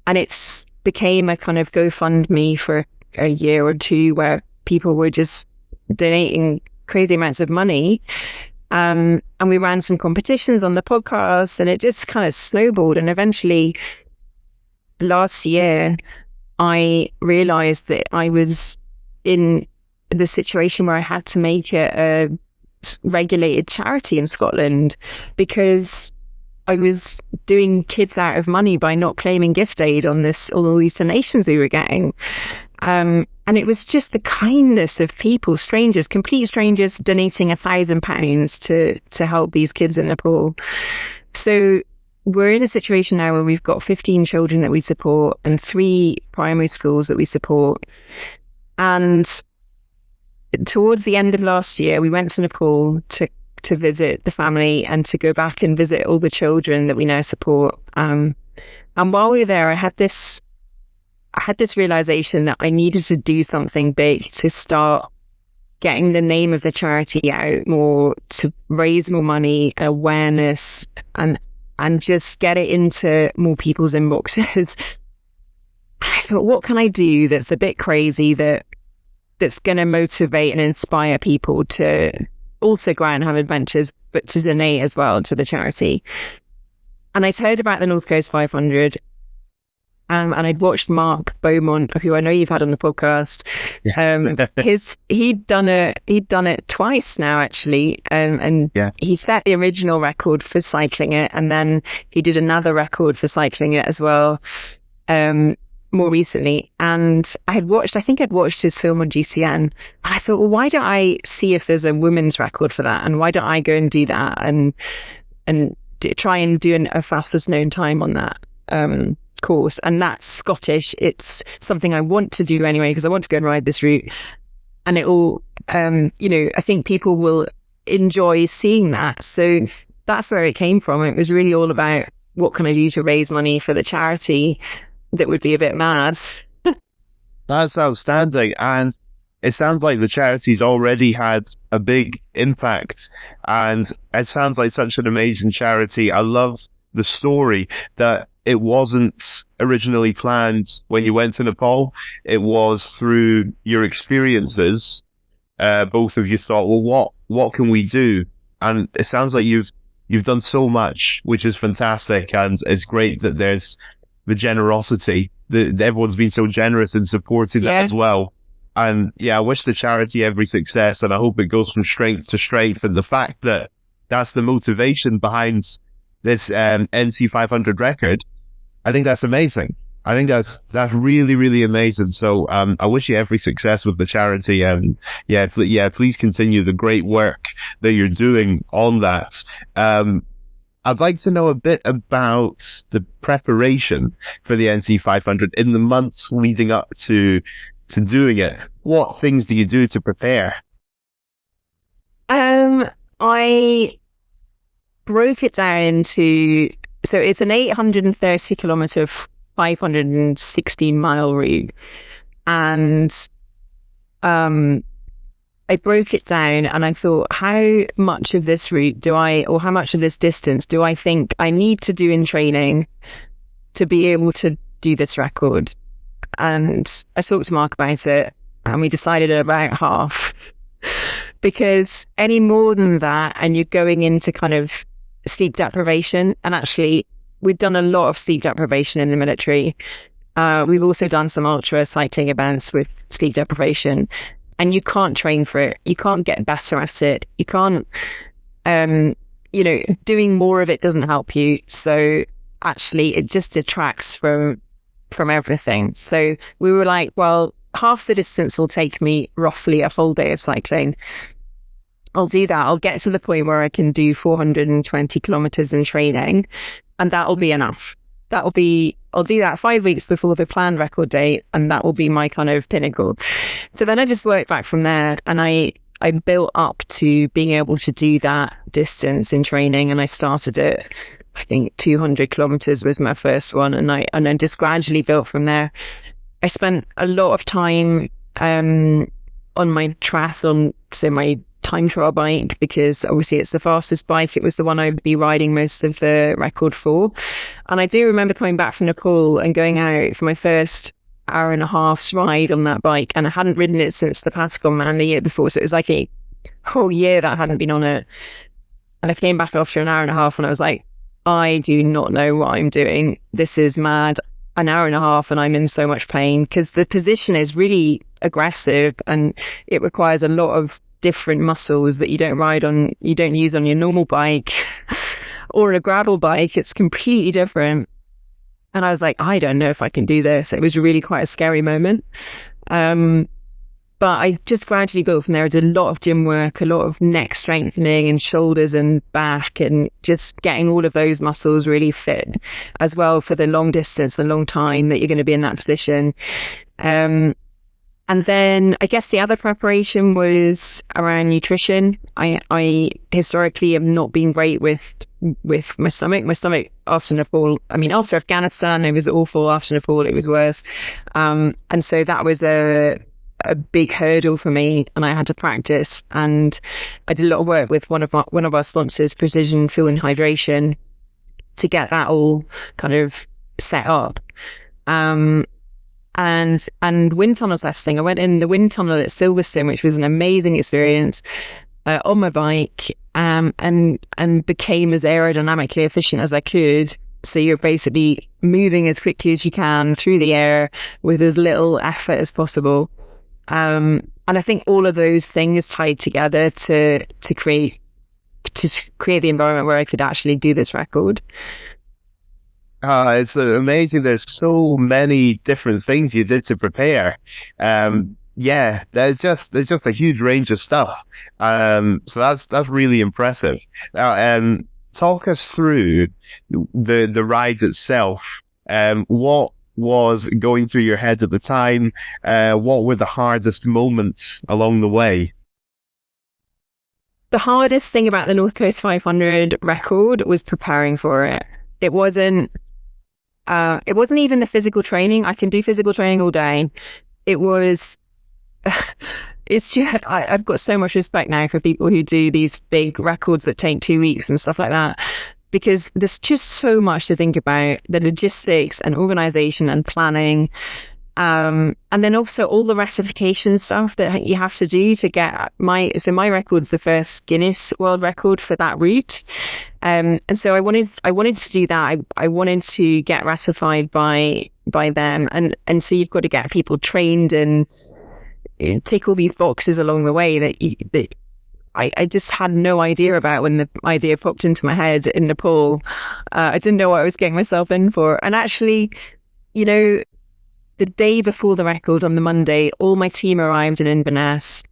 Speaker 2: And it's became a kind of GoFundMe for a year or two where people were just donating crazy amounts of money. And we ran some competitions on the podcast, and it just kind of snowballed. And eventually last year, I realized that I was in the situation where I had to make it a regulated charity in Scotland, because I was doing kids out of money by not claiming gift aid on all these donations we were getting. And it was just the kindness of people, strangers, complete strangers, donating £1,000 to help these kids in Nepal. So we're in a situation now where we've got 15 children that we support and 3 primary schools that we support. And towards the end of last year, we went to Nepal to visit the family and to go back and visit all the children that we now support. And while we were there, I had this realization that I needed to do something big to start getting the name of the charity out more, to raise more money, awareness, and just get it into more people's inboxes. I thought, what can I do that's a bit crazy, that's going to motivate and inspire people to also go out and have adventures, but to donate as well to the charity? And I'd heard about the North Coast 500. And I'd watched Mark Beaumont, who I know you've had on the podcast. He'd done it twice now, actually. And he set the original record for cycling it. And then he did another record for cycling it as well, more recently. And I think I'd watched his film on GCN. And I thought, well, why don't I see if there's a women's record for that? And why don't I go and do that and try and do a fastest known time on that course? And that's Scottish. It's something I want to do anyway, because I want to go and ride this route. And it all, I think people will enjoy seeing that. So that's where it came from. It was really all about, what can I do to raise money for the charity that would be a bit mad?
Speaker 1: That's outstanding. And it sounds like the charity's already had a big impact. And it sounds like such an amazing charity. I love the story that it wasn't originally planned when you went to Nepal. It was through your experiences. Both of you thought, well, what can we do? And it sounds like you've done so much, which is fantastic. And it's great that there's the generosity, that everyone's been so generous in supporting that as well. And I wish the charity every success, and I hope it goes from strength to strength. And the fact that that's the motivation behind this NC 500 record, I think that's amazing. I think that's really, really amazing. So I wish you every success with the charity. And please continue the great work that you're doing on that. I'd like to know a bit about the preparation for the NC 500 in the months leading up to doing it. What things do you do to prepare?
Speaker 2: I broke it down into, so it's an 830 kilometer, 516 mile route. And I broke it down and I thought, how much of this route or how much of this distance do I think I need to do in training to be able to do this record? And I talked to Mark about it and we decided about half, because any more than that and you're going into kind of sleep deprivation, and actually we've done a lot of sleep deprivation in the military. We've also done some ultra cycling events with sleep deprivation, and you can't train for it. You can't get better at it. You can't, doing more of it doesn't help you. So actually it just detracts from everything. So we were like, well, half the distance will take me roughly a full day of cycling. I'll do that. I'll get to the point where I can do 420 kilometers in training, and that'll be enough. I'll do that 5 weeks before the planned record date, and that will be my kind of pinnacle. So then I just worked back from there, and I built up to being able to do that distance in training, and I started at, I think 200 kilometers was my first one, and then just gradually built from there. I spent a lot of time on my triathlon, so my time trial bike, because obviously it's the fastest bike. It was the one I would be riding most of the record for. And I do remember coming back from Nepal and going out for my first hour and a half's ride on that bike, and I hadn't ridden it since the Patagon Man the year before, so it was like a whole year that I hadn't been on it. And I came back after an hour and a half and I was like, I do not know what I'm doing. This is mad. An hour and a half and I'm in so much pain, because the position is really aggressive and it requires a lot of different muscles that you don't use on your normal bike or a gravel bike. It's completely different. And I was like, I don't know if I can do this. It was really quite a scary moment. But I just gradually built from there. I did a lot of gym work, a lot of neck strengthening and shoulders and back, and just getting all of those muscles really fit as well for the long distance, the long time that you're going to be in that position. And then I guess the other preparation was around nutrition. I historically have not been great with my stomach. My stomach after Nepal, after Afghanistan, it was awful. After Nepal, it was worse. And so that was a big hurdle for me, and I had to practice. And I did a lot of work with one of our sponsors, Precision Fuel and Hydration, to get that all kind of set up. And wind tunnel testing. I went in the wind tunnel at Silverstone, which was an amazing experience, on my bike, and became as aerodynamically efficient as I could. So you're basically moving as quickly as you can through the air with as little effort as possible. And I think all of those things tied together to create the environment where I could actually do this record.
Speaker 1: It's amazing. There's so many different things you did to prepare. There's just a huge range of stuff. So that's really impressive. Now, talk us through the ride itself. What was going through your head at the time? What were the hardest moments along the way?
Speaker 2: The hardest thing about the North Coast 500 record was preparing for it. It wasn't even the physical training. I can do physical training all day. It was, it's just, I've got so much respect now for people who do these big records that take 2 weeks and stuff like that, because there's just so much to think about, the logistics and organization and planning. And then also all the ratification stuff that you have to do to get my record's the first Guinness World Record for that route. And so I wanted to do that. I wanted to get ratified by them. And so you've got to get people trained and tick all these boxes along the way that I just had no idea about when the idea popped into my head in Nepal. I didn't know what I was getting myself in for. And actually, the day before the record, on the Monday, all my team arrived in Inverness.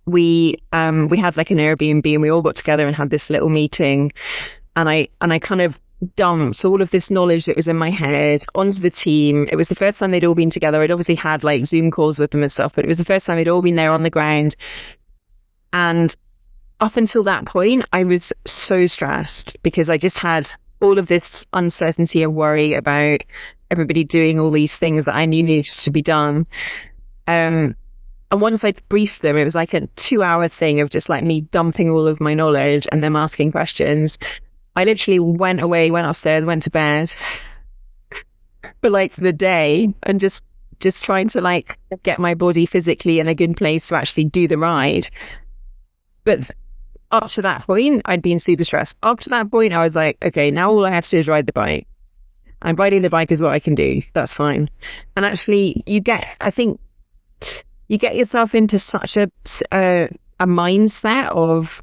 Speaker 2: We had like an Airbnb, and we all got together and had this little meeting. And I kind of dumped all of this knowledge that was in my head onto the team. It was the first time they'd all been together. I'd obviously had like Zoom calls with them and stuff, but it was the first time they'd all been there on the ground. And up until that point, I was so stressed because I just had all of this uncertainty and worry about everybody doing all these things that I knew needed to be done. And once I briefed them, it was like a 2-hour thing of just like me dumping all of my knowledge and them asking questions. I literally went upstairs, went to bed for like the day, and just trying to like get my body physically in a good place to actually do the ride. But up to that point, I'd been super stressed. Up to that point, I was like, okay, now all I have to do is ride the bike. And riding the bike is what I can do. That's fine. And actually, you get yourself into such a mindset of,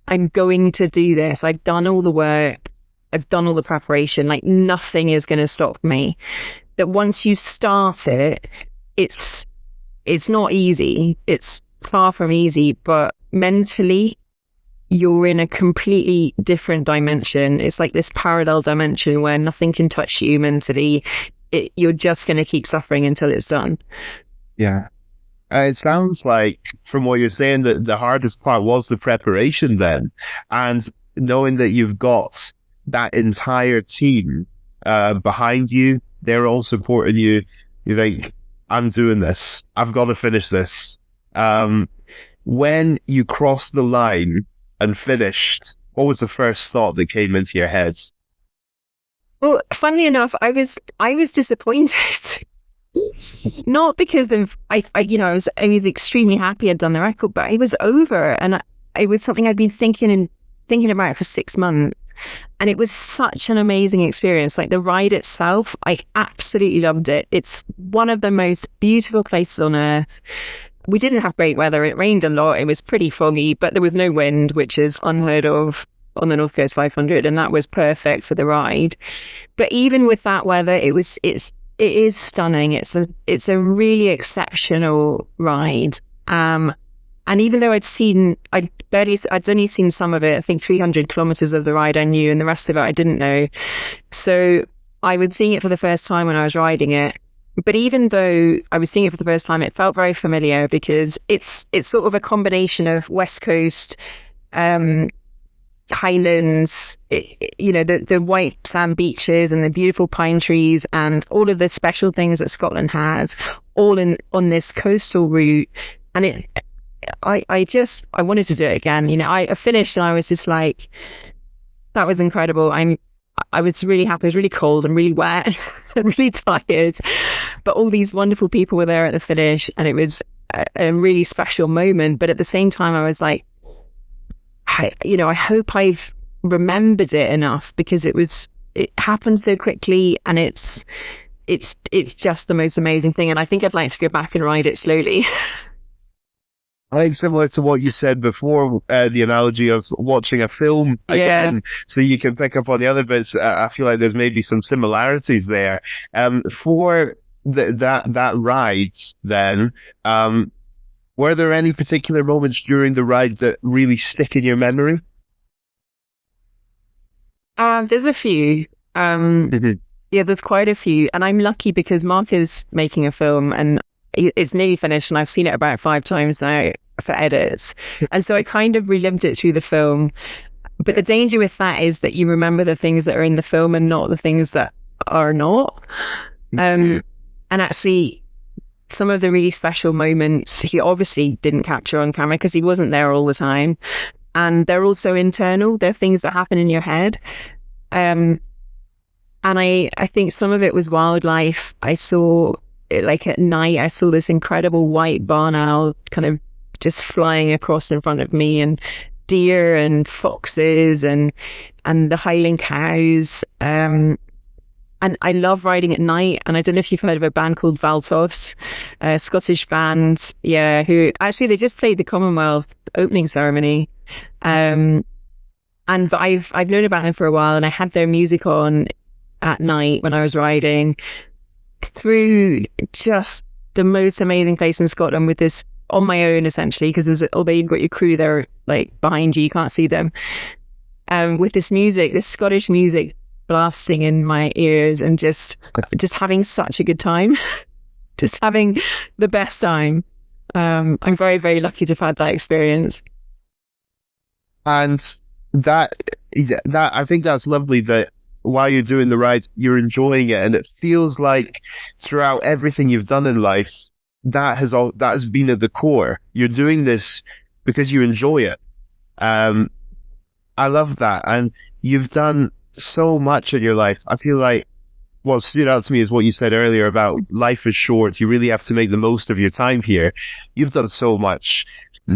Speaker 2: I'm going to do this. I've done all the work. I've done all the preparation. Like nothing is going to stop me. That once you start it, it's not easy. It's far from easy, but mentally, you're in a completely different dimension. It's like this parallel dimension where nothing can touch you mentally. You're just going to keep suffering until it's done.
Speaker 1: Yeah. It sounds like, from what you're saying, that the hardest part was the preparation then. And knowing that you've got that entire team behind you, they're all supporting you. You think, I'm doing this. I've got to finish this. When you crossed the line and finished, what was the first thought that came into your head?
Speaker 2: Well, funnily enough, I was disappointed. Not because of I was extremely happy I'd done the record, but it was over, and it was something I'd been thinking about for 6 months, and it was such an amazing experience. Like the ride itself, I absolutely loved it. It's one of the most beautiful places on earth. We didn't have great weather. It rained a lot. It was pretty foggy, but there was no wind, which is unheard of on the North Coast 500, and that was perfect for the ride. But even with that weather, it's it is stunning. It's a really exceptional ride. And even though I'd only seen some of it, I think 300 kilometers of the ride I knew, and the rest of it I didn't know. So I was seeing it for the first time when I was riding it. But even though I was seeing it for the first time, it felt very familiar because it's sort of a combination of West Coast, highlands, the white sand beaches and the beautiful pine trees and all of the special things that Scotland has, all on this coastal route. And I wanted to do it again. I finished and I was just like, that was incredible. I was really happy. It was really cold and really wet and really tired, but all these wonderful people were there at the finish, and it was a really special moment. But at the same time, I was like, I hope I've remembered it enough, because it happened so quickly, and it's just the most amazing thing. And I think I'd like to go back and ride it slowly.
Speaker 1: I think similar to what you said before, the analogy of watching a film again, so you can pick up on the other bits. I feel like there's maybe some similarities there. For that ride, then, were there any particular moments during the ride that really stick in your memory?
Speaker 2: There's a few. Yeah, there's quite a few, and I'm lucky because Mark is making a film, and it's nearly finished, and I've seen it about 5 times now for edits. And so I kind of relived it through the film. But the danger with that is that you remember the things that are in the film and not the things that are not. And actually, some of the really special moments, he obviously didn't capture on camera because he wasn't there all the time. And they're also internal. They're things that happen in your head. And I think some of it was wildlife. I saw like at night, I saw this incredible white barn owl kind of just flying across in front of me, and deer and foxes and the Highland cows. And I love riding at night. And I don't know if you've heard of a band called Valtos, a Scottish band, who actually, they just played the Commonwealth opening ceremony. But I've known about them for a while, and I had their music on at night when I was riding through just the most amazing place in Scotland, with this on my own essentially, because although you've got your crew there like behind you can't see them, with this music, this Scottish music blasting in my ears, and just having such a good time, just having the best time. I'm very, very lucky to have had that experience.
Speaker 1: And that I think that's lovely, that while you're doing the ride, you're enjoying it, and it feels like throughout everything you've done in life, that has been at the core. You're doing this because you enjoy it. I love that, and you've done so much in your life. I feel like what stood out to me is what you said earlier about life is short. You really have to make the most of your time here. You've done so much.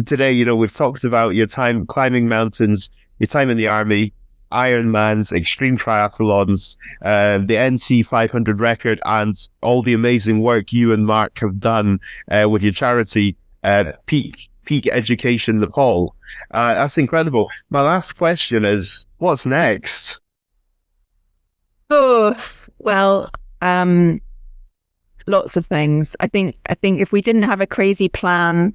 Speaker 1: Today, we've talked about your time climbing mountains, your time in the army, Ironmans, extreme triathlons, the NC 500 record, and all the amazing work you and Mark have done with your charity, Peak Education Nepal. That's incredible. My last question is, what's next?
Speaker 2: Oh, well, lots of things. I think if we didn't have a crazy plan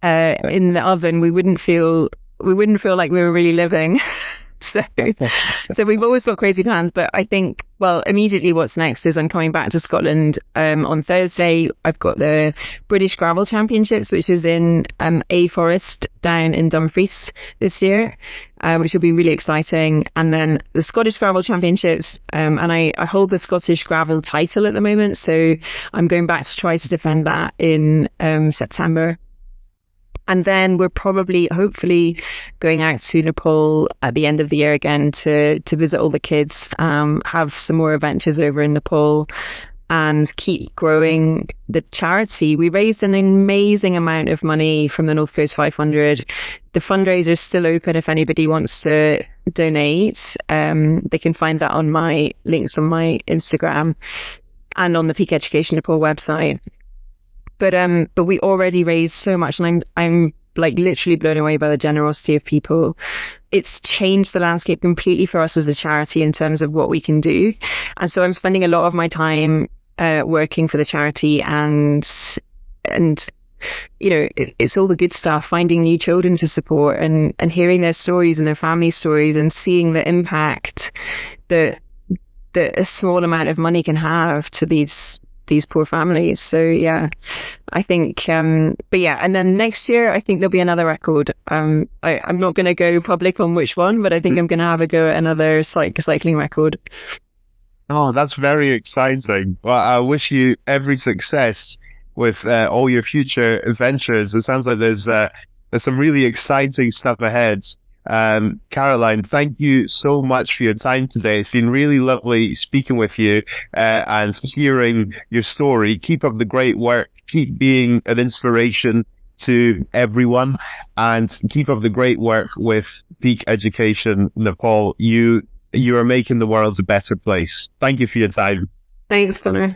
Speaker 2: in the oven, we wouldn't feel like we were really living. So we've always got crazy plans, but I think, well, immediately what's next is I'm coming back to Scotland on Thursday. I've got the British Gravel Championships, which is in A Forest down in Dumfries this year, which will be really exciting. And then the Scottish Gravel Championships, and I hold the Scottish Gravel title at the moment, so I'm going back to try to defend that in September. And then we're hopefully going out to Nepal at the end of the year again to visit all the kids, have some more adventures over in Nepal, and keep growing the charity. We raised an amazing amount of money from the North Coast 500. The fundraiser is still open if anybody wants to donate. They can find that on my links on my Instagram and on the Peak Education Nepal website. But we already raised so much, and I'm like literally blown away by the generosity of people. It's changed the landscape completely for us as a charity in terms of what we can do. And so I'm spending a lot of my time working for the charity, and it's all the good stuff, finding new children to support and hearing their stories and their family stories and seeing the impact that a small amount of money can have to these poor families. So yeah, I think, but yeah, and then next year, I think there'll be another record. I'm not going to go public on which one, but I think I'm going to have a go at another cycling record.
Speaker 1: Oh, that's very exciting. Well, I wish you every success with all your future adventures. It sounds like there's some really exciting stuff ahead. Caroline, thank you so much for your time today. It's been really lovely speaking with you and hearing your story. Keep up the great work. Keep being an inspiration to everyone, and keep up the great work with Peak Education Nepal. You are making the world a better place. Thank you for your time.
Speaker 2: Thanks, Conor.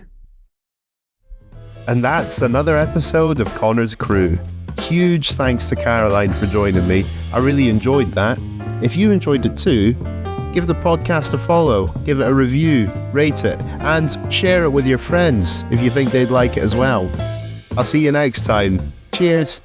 Speaker 1: And that's another episode of Conor's Crew. Huge thanks to Caroline for joining me. I really enjoyed that. If you enjoyed it too, give the podcast a follow, give it a review, rate it, and share it with your friends if you think they'd like it as well. I'll see you next time. Cheers.